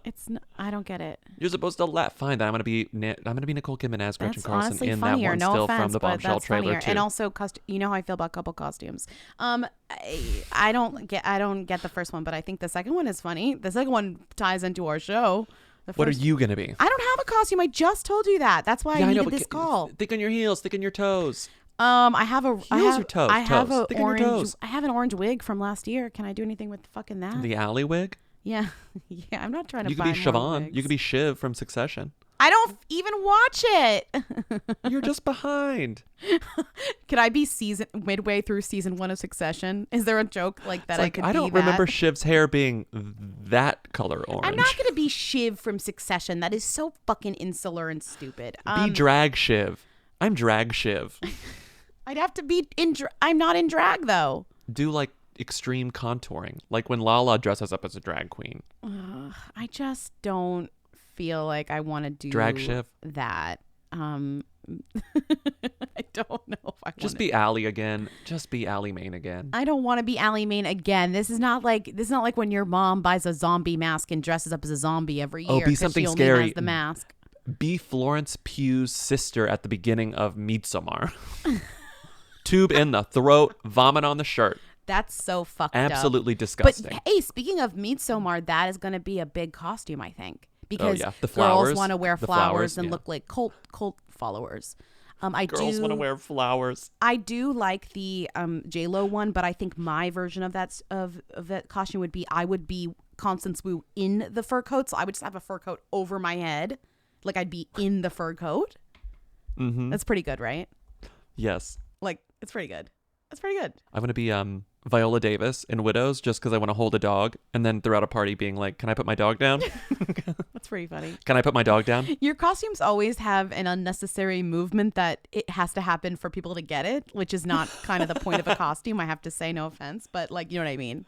I don't get it. You're supposed to laugh. Fine, then I'm gonna be Nicole Kidman as Gretchen That's Carlson honestly in funnier. that one No still offense, from the but Bombshell that's trailer funnier. too. And also, you know how I feel about couple costumes. I don't get the first one, but I think the second one is funny. The second one ties into our show. What are you gonna be? I don't have a costume. I just told you that. That's why I needed this call. Thick on your heels, thick on your toes. I have a Heels or toes? I have Toes. a Thick on your orange. toes. I have an orange wig from last year. Can I do anything with fucking that? The alley wig. Yeah, yeah. I'm not trying to. You could buy be more Siobhan. wigs. You could be Shiv from Succession. I don't even watch it. You're just behind. Could I be midway through season 1 of Succession? Is there a joke like that? It's like, I don't remember Shiv's hair being that color orange. I'm not gonna be Shiv from Succession. That is so fucking insular and stupid. Be drag Shiv. I'm drag Shiv. I'd have to be I'm not in drag though. Do like extreme contouring, like when Lala dresses up as a drag queen. I just don't feel like I want to do Drag Shiv. that. I don't know if I Just wanna. be Allie again. Just be Allie Main again. I don't want to be Allie Main again. This is not like when your mom buys a zombie mask and dresses up as a zombie every year. Oh, be 'cause something she only scary. has the mask. Be Florence Pugh's sister at the beginning of Midsommar. Tube in the throat, vomit on the shirt. That's so fucked up. Absolutely disgusting. But hey, speaking of Midsommar, that is going to be a big costume, I think, because yeah. The girls flowers, want to wear the flowers flowers, and yeah. look like cult followers. Girls want to wear flowers. I do like the J-Lo one, but I think my version of that costume would be I would be Constance Wu in the fur coat, so I would just have a fur coat over my head, like I'd be in the fur coat. Mm-hmm. That's pretty good, right? Yes. Like it's pretty good. That's pretty good. I'm gonna be Viola Davis in Widows just because I want to hold a dog, and then throughout a party being like, "Can I put my dog down? That's pretty funny. Can I put my dog down?" Your costumes always have an unnecessary movement that it has to happen for people to get it, which is not kind of the point of a costume. I have to say, no offense, but like, you know what I mean?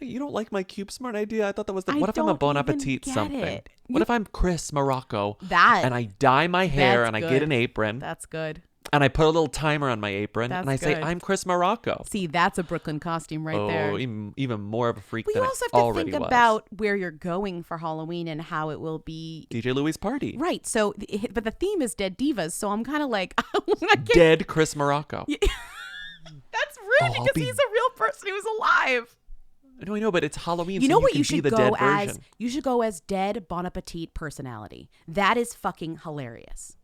You don't like my CubeSmart idea? I thought that was the. I What if I'm a don't Bon even Appetit get something? it. What if I'm Chris Morocco? That and I dye my hair that's and I good. get an apron. That's good. And I put a little timer on my apron, That's and I say, good. I'm Chris Morocco. See, that's a Brooklyn costume right there. Oh, even more of a freak But than you also it have to already think was. about where you're going for Halloween and how it will be. DJ Louis' party. Right. So, but the theme is dead divas. So I'm kind of like, Dead Chris Morocco. That's rude because he's a real person who's alive. No, I know, but it's Halloween. You so know what can you be should the go dead as? version. You should go as dead Bon Appetit personality. That is fucking hilarious.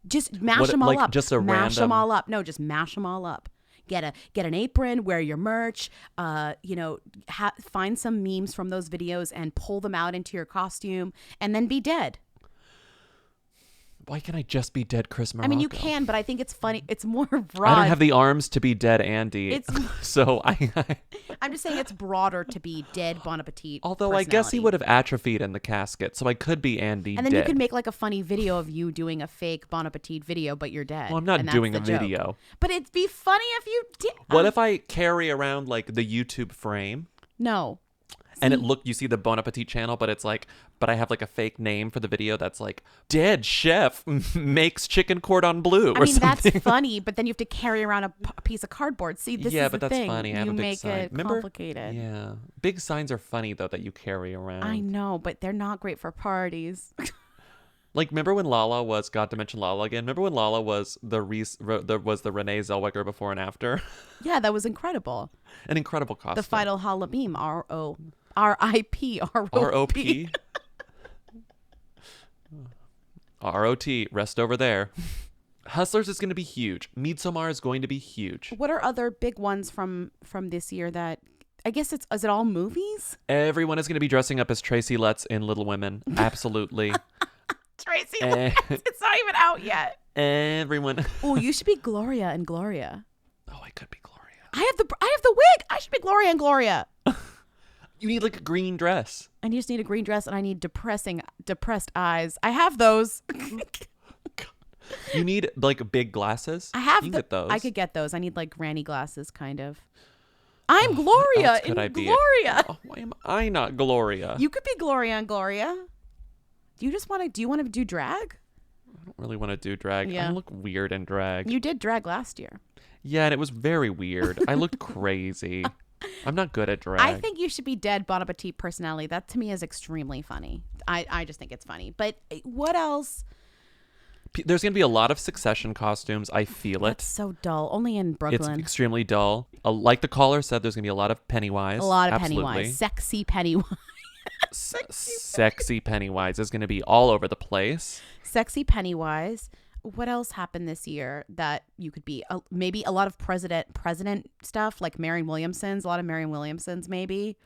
Just mash them all like up. just a mash them random- all up. No, just mash them all up. Get an apron, wear your merch. Find some memes from those videos and pull them out into your costume, and then be dead. Why can't I just be dead Chris Morocco? I mean, you can, but I think it's funny. It's more broad. I don't have the arms to be dead Andy. So I'm just saying it's broader to be dead Bon Appetit. Although I guess he personality. would have atrophied in the casket, so I could be Andy And then dead. you could make like a funny video of you doing a fake Bon Appetit video, but you're dead. Well, I'm not and that's doing the a joke. video. But it'd be funny if you did. What if I carry around like the YouTube frame? No. And you see the Bon Appetit channel, but it's like, but I have like a fake name for the video that's like, dead chef makes chicken cordon bleu or I mean, something. that's funny, but then you have to carry around a piece of cardboard. See, this yeah, is but the that's thing. funny. I have You a big make sign. it Remember? complicated. Yeah. Big signs are funny though that you carry around. I know, but they're not great for parties. Like, remember when Lala was, God to mention Lala again, remember when Lala was the Renee Zellweger before and after? Yeah, that was incredible. An incredible costume. The final Halloween, R.I.P. R.O.P. R.O.T. Rest over there. Hustlers is going to be huge. Midsommar is going to be huge. What are other big ones from this year that I guess is it all movies? Everyone is going to be dressing up as Tracy Letts in Little Women. Absolutely. Tracy Letts. It's not even out yet. Everyone. Oh, you should be Gloria and Gloria. Oh, I could be Gloria. I have the wig. I should be Gloria and Gloria. You need like a green dress. I just need a green dress and I need depressed eyes. I have those. You need like big glasses. I have you can get those. I could get those. I need like granny glasses, kind of. I'm Gloria in Gloria. Oh, why am I not Gloria? You could be Gloria and Gloria. Do you want to do drag? I don't really want to do drag. Yeah. I look weird in drag. You did drag last year. Yeah, and it was very weird. I looked crazy. I'm not good at drag. I think you should be dead Bon Appetit personality. That to me is extremely funny. I just think it's funny. But what else? There's going to be a lot of Succession costumes. I feel it. That's so dull. Only in Brooklyn. It's extremely dull. Like the caller said, there's going to be a lot of Pennywise. A lot of Absolutely. Pennywise. Sexy Pennywise. Sexy Pennywise is going to be all over the place. Sexy Pennywise. What else happened this year that you could be? Maybe a lot of president stuff, like Marianne Williamson's. A lot of Marianne Williamson's, maybe.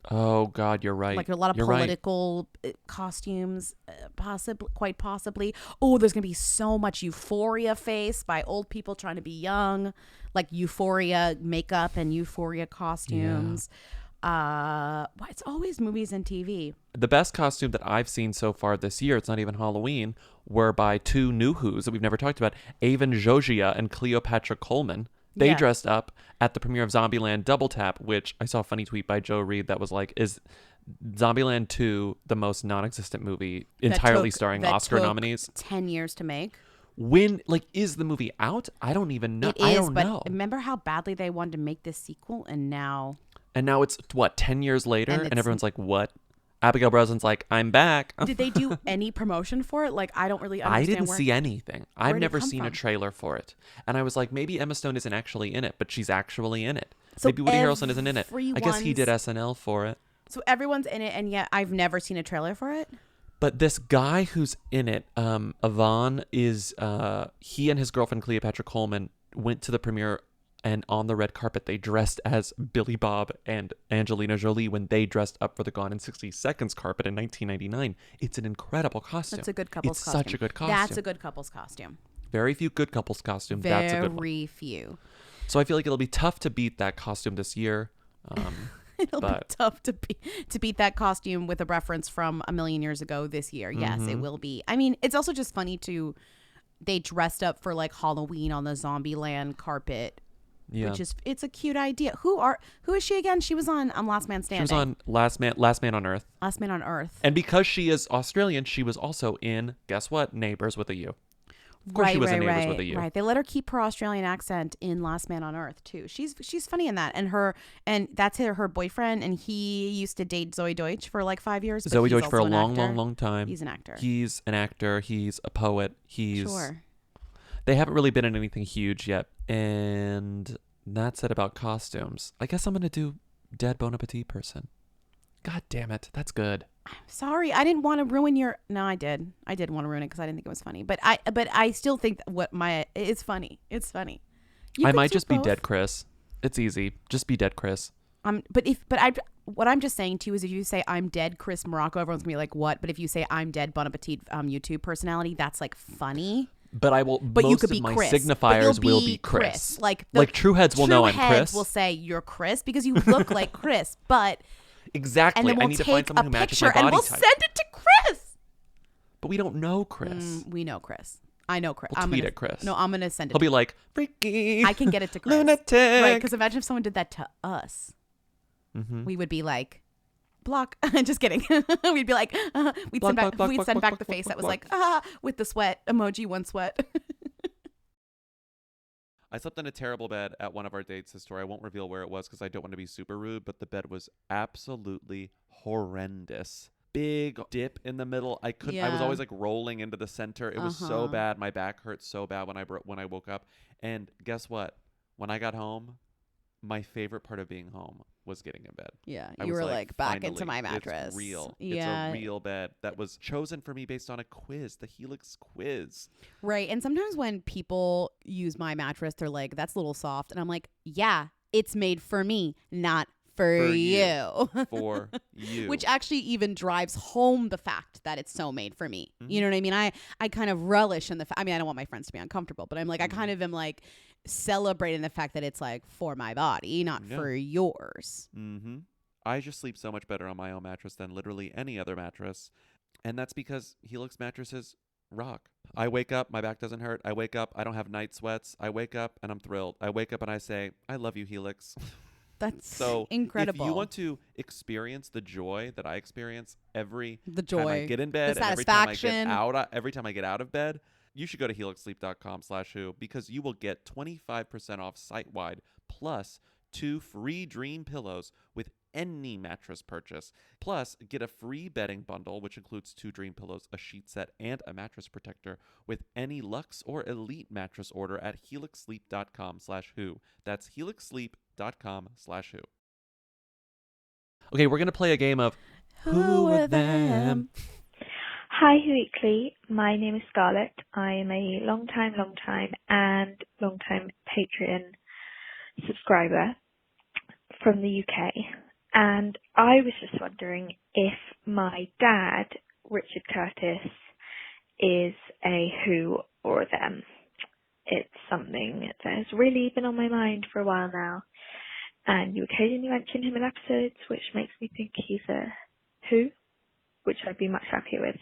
Oh God, you're right. Like a lot of you're political costumes, quite possibly. Oh, there's gonna be so much Euphoria face by old people trying to be young, like Euphoria makeup and Euphoria costumes. It's always movies and TV. The best costume that I've seen so far this year, it's not even Halloween, were by two new Who's that we've never talked about, Avon Jogia and Cleopatra Coleman. They Yeah. dressed up at the premiere of Zombieland Double Tap, which I saw a funny tweet by Joe Reed that was like, is Zombieland 2 the most non-existent movie entirely starring Oscar nominees? 10 years to make. Is the movie out? I don't even know. It is, I don't but know. remember how badly they wanted to make this sequel, and now it's, what, 10 years later? And And it's- everyone's like, what? Abigail Brosnan's like, I'm back. did they do any promotion for it? Like, I don't really understand. I didn't see anything. I've did it never come seen a from? trailer for it. And I was like, maybe Emma Stone isn't actually in it, but she's actually in it. So Maybe Woody Harrelson isn't in it. I guess he everyone's- did SNL for it. So everyone's in it, and yet I've never seen a trailer for it. But this guy who's in it, Avon, is he and his girlfriend Cleopatra Coleman went to the premiere, and on the red carpet they dressed as Billy Bob and Angelina Jolie when they dressed up for the Gone in 60 Seconds carpet in 1999. It's an incredible costume. That's a good couple's it's costume. Such a good costume. That's a good couple's costume. Very few good couples costumes. That's a good one. Very few. So I feel like it'll be tough to beat that costume this year. It'll be tough to beat that costume with a reference from a million years ago this year. Yes, it will be. I mean, it's also just funny they dressed up for like Halloween on the Zombieland carpet. Yeah. It's a cute idea. Who is she again? She was on Last Man Standing. She was on Last Man on Earth. Last Man on Earth. And because she is Australian, she was also in, guess what? Neighbors with a U. Of course, she was in Neighbors with a U. Right. They let her keep her Australian accent in Last Man on Earth too. She's funny in that, and that's her boyfriend, and he used to date Zoe Deutsch for like 5 years. Zoe Deutsch for a long time. He's an actor. He's an actor. He's a poet. Sure. They haven't really been in anything huge yet, and that's it about costumes. I guess I'm gonna do dead Bon Appetit person. God damn it, that's good. I'm sorry, I didn't want to ruin your. No, I did. I did want to ruin it because I didn't think it was funny. But I still think that it's funny. It's funny. I might just be dead Chris. It's easy. Just be dead Chris. What I'm just saying to you is, if you say I'm dead Chris Morocco, everyone's gonna be like, what? But if you say I'm dead Bon Appetit YouTube personality, that's like funny. But I will. But most you could of be my Chris. signifiers will be Chris. Like true heads will know I'm Chris. True heads will say you're Chris because you look like Chris. But exactly, and then we'll I need to find someone who matches my body and we'll type. send it to Chris. But we don't know Chris. We know Chris. I know Chris. We'll tweet at Chris. No, I'm gonna send it. He'll be like, freaky. I can get it to Chris. Lunatic. Right? Because imagine if someone did that to us. Mm-hmm. We would be like, block. Just kidding. We'd be like, we'd send back the face that was like, with the sweat emoji, one sweat. I slept in a terrible bed at one of our dates this story. I won't reveal where it was because I don't want to be super rude, but the bed was absolutely horrendous. Big dip in the middle. I was always like rolling into the center. It was so bad. My back hurt so bad when I woke up. And guess what? When I got home, my favorite part of being home was getting in bed. Yeah, I you was were like back into finally, my mattress. It's real. Yeah. It's a real bed that was chosen for me based on a quiz, the Helix quiz. Right. And sometimes when people use my mattress, they're like, that's a little soft. And I'm like, yeah, it's made for me, not for you. For you. Which actually even drives home the fact that it's so made for me. Mm-hmm. You know what I mean? I kind of relish in the fact. I mean, I don't want my friends to be uncomfortable, but I'm like, I kind of am like celebrating the fact that it's like for my body, not for yours. Mm-hmm. I just sleep so much better on my own mattress than literally any other mattress. And that's because Helix mattresses rock. I wake up, my back doesn't hurt. I wake up, I don't have night sweats. I wake up and I'm thrilled. I wake up and I say, I love you, Helix. That's so incredible. If you want to experience the joy that I experience every time I get in bed, the and satisfaction, every time I get out of bed, you should go to helixsleep.com/who because you will get 25% off site-wide plus 2 free dream pillows with any mattress purchase. Plus, get a free bedding bundle, which includes 2 dream pillows, a sheet set, and a mattress protector with any Luxe or Elite mattress order at helixsleep.com/who. That's helixsleep.com/who. Okay, we're going to play a game of Who Are Them? Hi, Weekly. My name is Scarlett. I am a long time Patreon subscriber from the UK. And I was just wondering if my dad, Richard Curtis, is a who or a them. It's something that has really been on my mind for a while now. And you occasionally mention him in episodes, which makes me think he's a who, which I'd be much happier with.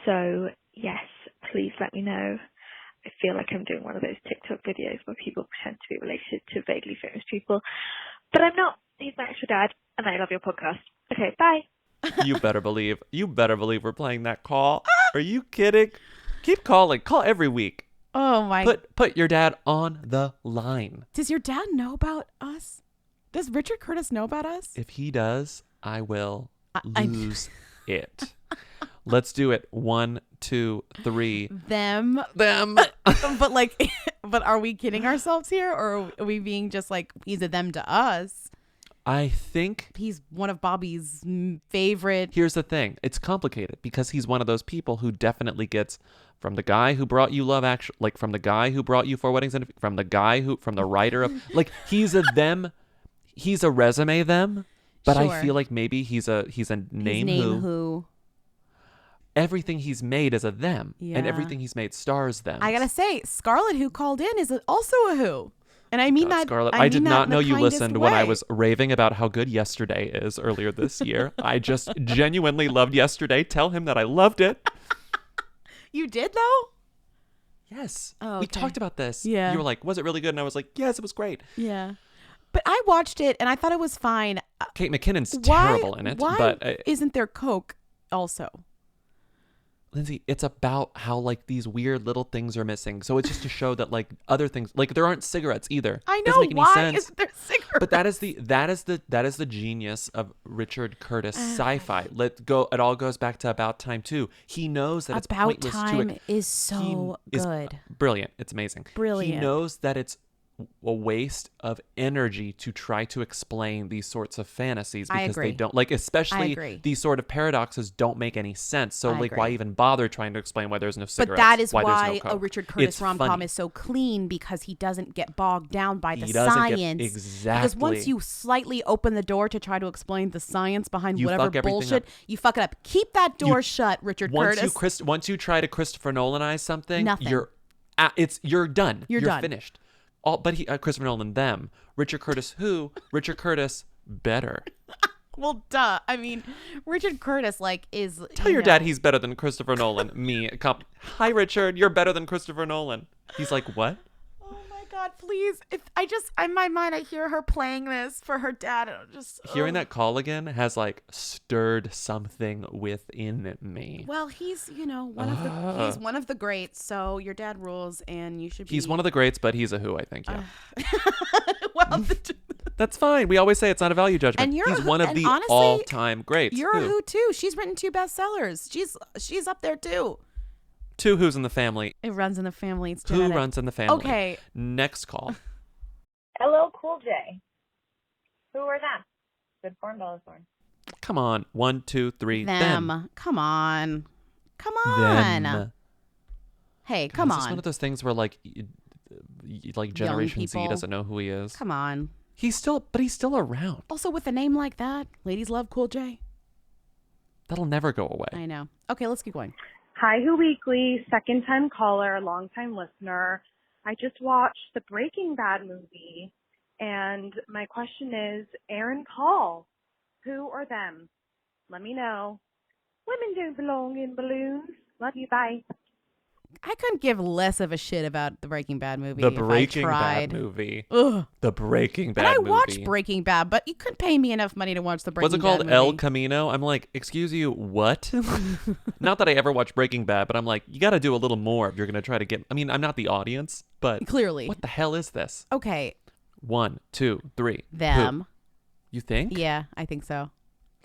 So, yes, please let me know. I feel like I'm doing one of those TikTok videos where people pretend to be related to vaguely famous people. But I'm not. He's my actual dad, and I love your podcast. Okay, bye. You better believe we're playing that call. Are you kidding? Keep calling. Call every week. Oh my. Put your dad on the line. Does your dad know about us? Does Richard Curtis know about us? If he does, I will lose it. Let's do it. 1, 2, 3. Them. But are we kidding ourselves here, or are we being just like he's a them to us? I think he's one of Bobby's favorite. Here's the thing. It's complicated because he's one of those people who definitely gets from the guy who brought you Love Actually, like from the guy who brought you 4 Weddings, and from the writer of, like, he's a them, he's a resume them, but Sure. I feel like maybe he's a name who. Everything he's made is a them, and everything he's made stars them. I gotta say, Scarlett, who called in, is also a who. And I mean that. Scarlett, I did not know you listened when I was raving about how good Yesterday is earlier this year. I just genuinely loved Yesterday. Tell him that I loved it. You did, though? Yes. Oh, okay. We talked about this. Yeah. You were like, was it really good? And I was like, yes, it was great. Yeah. But I watched it and I thought it was fine. Kate McKinnon's terrible in it. Why but isn't there Coke also? Lindsay, it's about how like these weird little things are missing. So it's just to show that like other things, like there aren't cigarettes either. I It know, doesn't make any why sense. isn't there cigarettes? But that is the genius of Richard Curtis sci-fi. It all goes back to About Time too. He knows that it's About pointless Time to is so good. Brilliant. It's amazing. Brilliant. He knows that it's a waste of energy to try to explain these sorts of fantasies I because agree. they don't like, I especially agree. these sort of paradoxes don't make any sense. So I like, agree. why even bother trying to explain why there's no But cigarettes? that is there's why no a Coke? Richard Curtis It's rom-com funny. is so clean, because he doesn't get bogged down by the He doesn't get- science. exactly. Because once you slightly open the door to try to explain the science behind You whatever fuck everything bullshit, up. you fuck it up. Keep that door shut, Richard Curtis. Once you try to Christopher Nolanize something, Nothing. you're done. You're done. Finished. But Christopher Nolan them. Richard Curtis who? Richard Curtis better. Well, duh. I mean, Richard Curtis is. Tell your dad he's better than Christopher Nolan. Hi Richard, you're better than Christopher Nolan. He's like, what? God, please! If I just in my mind, I hear her playing this for her dad, and I'm just Hearing that call again has like stirred something within me. Well, he's one of the greats. So your dad rules, and you should be. He's one of the greats, but he's a who, I think. Yeah. Well, that's fine. We always say it's not a value judgment. And you're he's one of the honestly, all-time greats. You're a who too. She's written 2 bestsellers. She's up there too. 2 who's in the family. It runs in the family. It's Who genetic. runs in the family? Okay. Next call. LL Cool J. Who are them? Good Thorn, Bella Thorn. Come on. 1, 2, 3. Them. Come on. Come on. Them. Hey, God, come is this on. one of those things where like Generation Z people. doesn't know who he is? Come on. He's still around. Also, with a name like that, ladies love Cool J. That'll never go away. I know. Okay, let's keep going. Hi, Who Weekly, second-time caller, long-time listener. I just watched the Breaking Bad movie, and my question is, Aaron Paul, who or them? Let me know. Women don't belong in balloons. Love you, bye. I couldn't give less of a shit about the Breaking Bad movie. The if Breaking I tried. Bad movie. Ugh. The Breaking Bad And I movie. watched Breaking Bad, but you couldn't pay me enough money to watch the Breaking What's it Bad called? movie. El Camino? I'm like, excuse you, what? Not that I ever watched Breaking Bad, but I'm like, you got to do a little more if you're going to try to get... I mean, I'm not the audience, but... Clearly. What the hell is this? Okay. 1, 2, 3. Them. Who? You think? Yeah, I think so.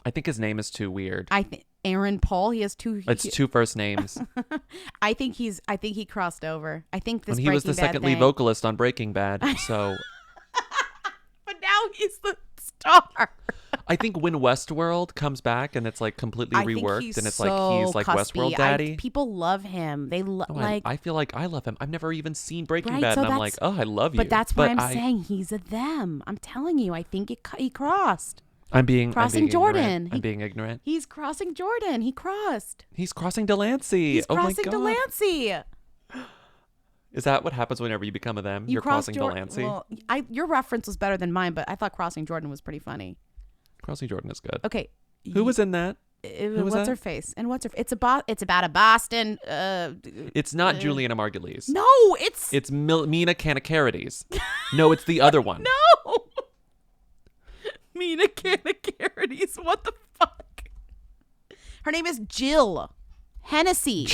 I think his name is too weird. I think Aaron Paul. He has 2. It's 2 first names. I think he crossed over. I think this. And he was the Breaking Bad second lead thing- vocalist on Breaking Bad, so... But now he's the star. I think when Westworld comes back and it's like completely I think reworked he's and it's so like he's like cuspy. Westworld daddy. People love him. They I feel like I love him. I've never even seen Breaking Right, Bad, so and I'm like, that's- oh, I love you. But that's why I'm I- saying he's a them. I'm telling you. I think he crossed. I'm being crossing Jordan. Ignorant. I'm being ignorant. He's crossing Jordan. He crossed. He's crossing Delancey. He's oh my crossing god. Delancey. Is that what happens whenever you become a them? You're crossing Delancey. Well, your reference was better than mine, but I thought crossing Jordan was pretty funny. Crossing Jordan is good. Okay. Who was in that? Who was What's that? her face? And what's her? It's about a Boston. It's not Juliana Margulies. No, it's It's Mina Kanakarides. No, it's the other one. no. Mina Kanakarides. What the fuck? Her name is Jill Hennessy.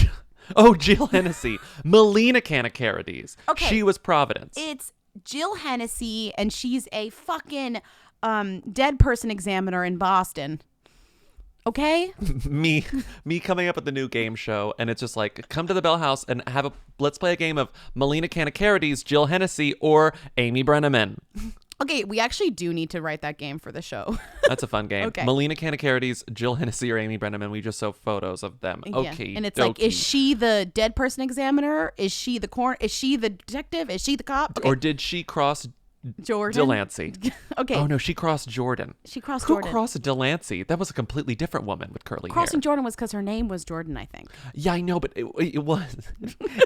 Oh, Jill Hennessy. Melina Kanakarides. Okay. She was Providence. It's Jill Hennessy, and she's a fucking dead person examiner in Boston. Okay? me coming up with the new game show, and it's just like, come to the Bell House and let's play a game of Melina Kanakarides, Jill Hennessy, or Amy Brenneman. Okay, we actually do need to write that game for the show. That's a fun game. Okay. Melina Kanakarides, Jill Hennessy, or Amy Brenneman. We just show photos of them. Yeah. Okay. And it's like, is she the dead person examiner? Is she the Is she the detective? Is she the cop? Okay. Or did she cross Jordan? Delancey? Okay. Oh no, she crossed Jordan. She crossed Who Jordan. crossed Delancey? That was a completely different woman with curly Crossing hair. Jordan was because her name was Jordan, I think. Yeah, I know, but it was.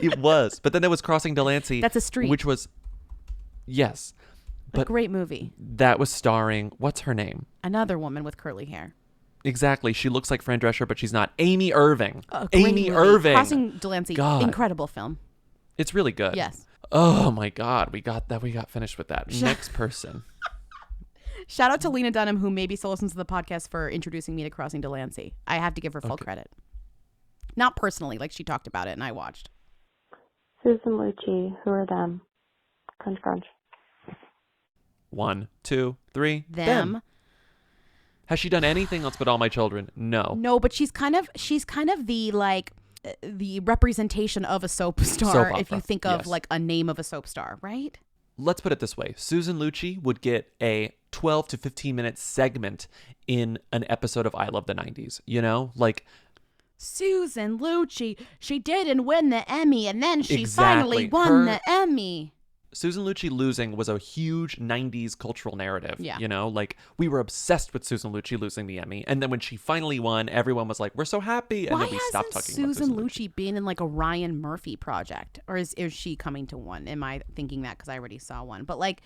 It was. But then there was Crossing Delancey. That's a street. Which was, yes. A great movie. That was starring, what's her name? Another woman with curly hair. Exactly. She looks like Fran Drescher, but she's not. Amy Irving. A great Amy movie. Irving. Crossing Delancey. God. Incredible film. It's really good. Yes. Oh my God. We got finished with that. Next person. Shout out to Lena Dunham, who maybe still listens to the podcast, for introducing me to Crossing Delancey. I have to give her full credit. Not personally, like she talked about it and I watched. Susan Lucci, who are them? Crunch, crunch. 1, 2, 3. Them. Has she done anything else but All My Children? No. No, but she's kind of the like the representation of a soap star if you think of like a name of a soap star, right? Let's put it this way. Susan Lucci would get a 12 to 15 minute segment in an episode of I Love the 90s, you know? Like Susan Lucci, she didn't win the Emmy and then she finally won the Emmy. Susan Lucci losing was a huge 90s cultural narrative, yeah. You know? Like, we were obsessed with Susan Lucci losing the Emmy. And then when she finally won, everyone was like, we're so happy. And then we stopped talking about Susan Lucci being in like a Ryan Murphy project? Or is she coming to one? Am I thinking that because I already saw one? But like,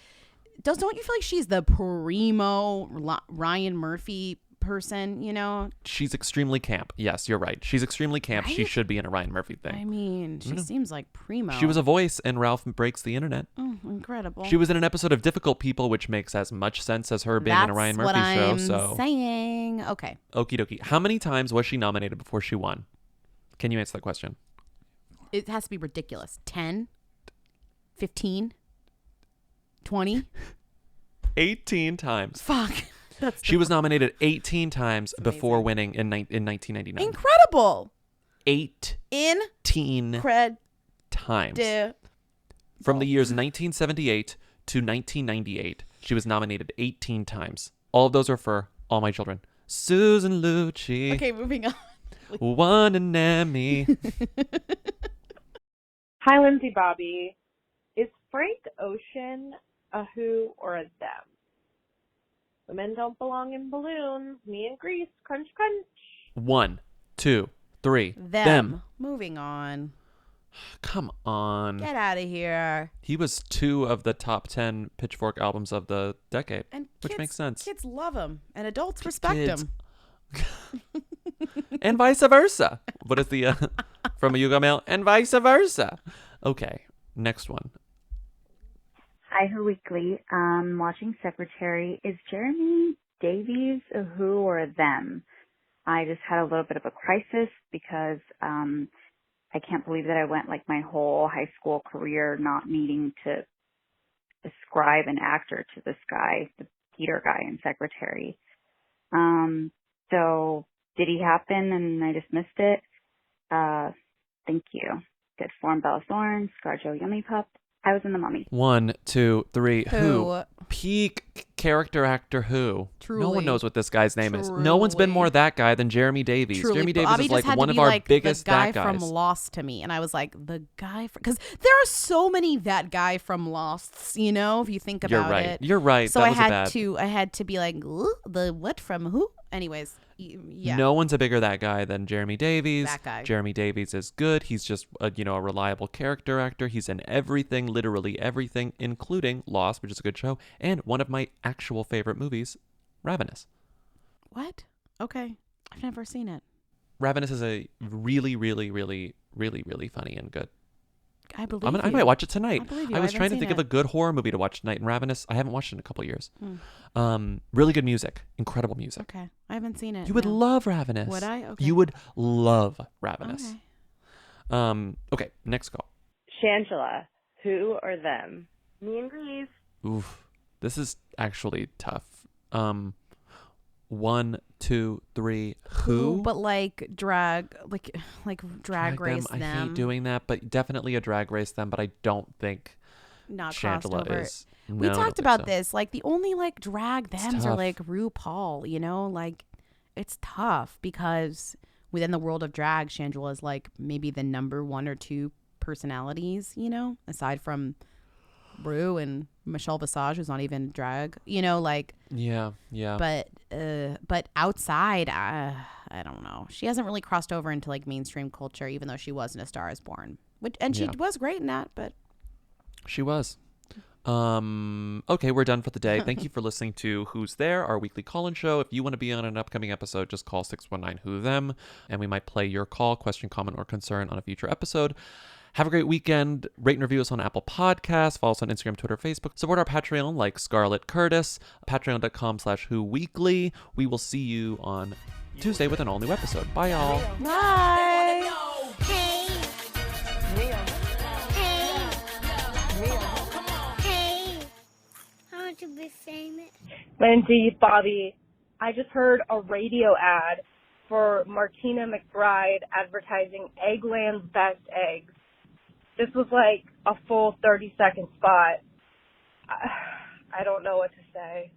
don't you feel like she's the primo Ryan Murphy person, you know? She's extremely camp. Yes, you're right. She's extremely camp. Right? She should be in a Ryan Murphy thing. I mean, she seems like primo. She was a voice in Ralph Breaks the Internet. Oh, incredible. She was in an episode of Difficult People, which makes as much sense as her being in a Ryan Murphy show. That's what I'm saying. Okay. Okie dokie. How many times was she nominated before she won? Can you answer that question? It has to be ridiculous. 10? 15? 20? 18 times. Fuck. She was nominated 18 times before winning in 1999. Incredible. 18 times. From the years 1978 to 1998, she was nominated 18 times. All of those are for All My Children. Susan Lucci. Okay, moving on. Won an Emmy. Hi, Lindsay Bobby. Is Frank Ocean a who or a them? Women don't belong in balloons. Me and Grease. Crunch, crunch. 1, 2, 3. Them. Moving on. Come on. Get out of here. He was 2 of the top 10 Pitchfork albums of the decade, which makes sense. Kids love him, and adults respect him. And vice versa. What is the from a Yugo Mail? And vice versa. Okay, next one. Hi, Who Weekly. Watching Secretary. Is Jeremy Davies a who or a them? I just had a little bit of a crisis because I can't believe that I went like my whole high school career not needing to ascribe an actor to this guy, the Peter guy in Secretary. So did he happen and I just missed it? Thank you. Good form, Bella Thorne, ScarJo Yummy Pup. I was in The Mummy. 1, 2, 3. Who? Peak character actor who? Truly. No one knows what this guy's name is. No one's been more that guy than Jeremy Davies. Truly. Jeremy Davies Bobby is like one of our our biggest the guy that guys. from Lost to me, and I was like, the guy because there are so many that guy from Losts. You know, if you think about it. You're right. So that I was had to be like, the what from who? Anyways, yeah. No one's a bigger that guy than Jeremy Davies. That guy. Jeremy Davies is good. He's just a reliable character actor. He's in everything, literally everything, including Lost, which is a good show, and one of my actual favorite movies, Ravenous. What? Okay, I've never seen it. Ravenous is a really, really, really, really, really funny and good. I believe I might watch it tonight. I believe you. I was trying to think of a good horror movie to watch tonight, and Ravenous, I haven't watched it in a couple years. Really good music. Incredible music. Okay. I haven't seen it. You would love Ravenous. Would I? Okay. You would love Ravenous. Okay, next call. Shangela, who or them? Me and Grease. Oof. This is actually tough. 1, 2, 3. Who? But like drag race them. I hate doing that, but definitely a drag race them. But I don't think not Shangela crossover. is. We No, I don't talked think about so. this. Like the only like drag thems are tough. like RuPaul. You know, like it's tough because within the world of drag, Shangela is like maybe the number 1 or 2 personalities. You know, aside from Rue and Michelle Visage, who's not even drag, you know, like yeah. But outside, I don't know. She hasn't really crossed over into like mainstream culture, even though she was in A Star Is Born, she was great in that. But She was. Okay, we're done for the day. Thank you for listening to Who's There, our weekly call-in show. If you want to be on an upcoming episode, just call 619-WHO-THEM, and we might play your call, question, comment, or concern on a future episode. Have a great weekend. Rate and review us on Apple Podcasts. Follow us on Instagram, Twitter, Facebook. Support our Patreon like Scarlett Curtis. Patreon.com/WhoWeekly. We will see you on Tuesday with an all-new episode. Bye, y'all. bye. to be famous? Lindsay, Bobby, I just heard a radio ad for Martina McBride advertising Eggland's Best Eggs. This was like a full 30-second spot. I don't know what to say.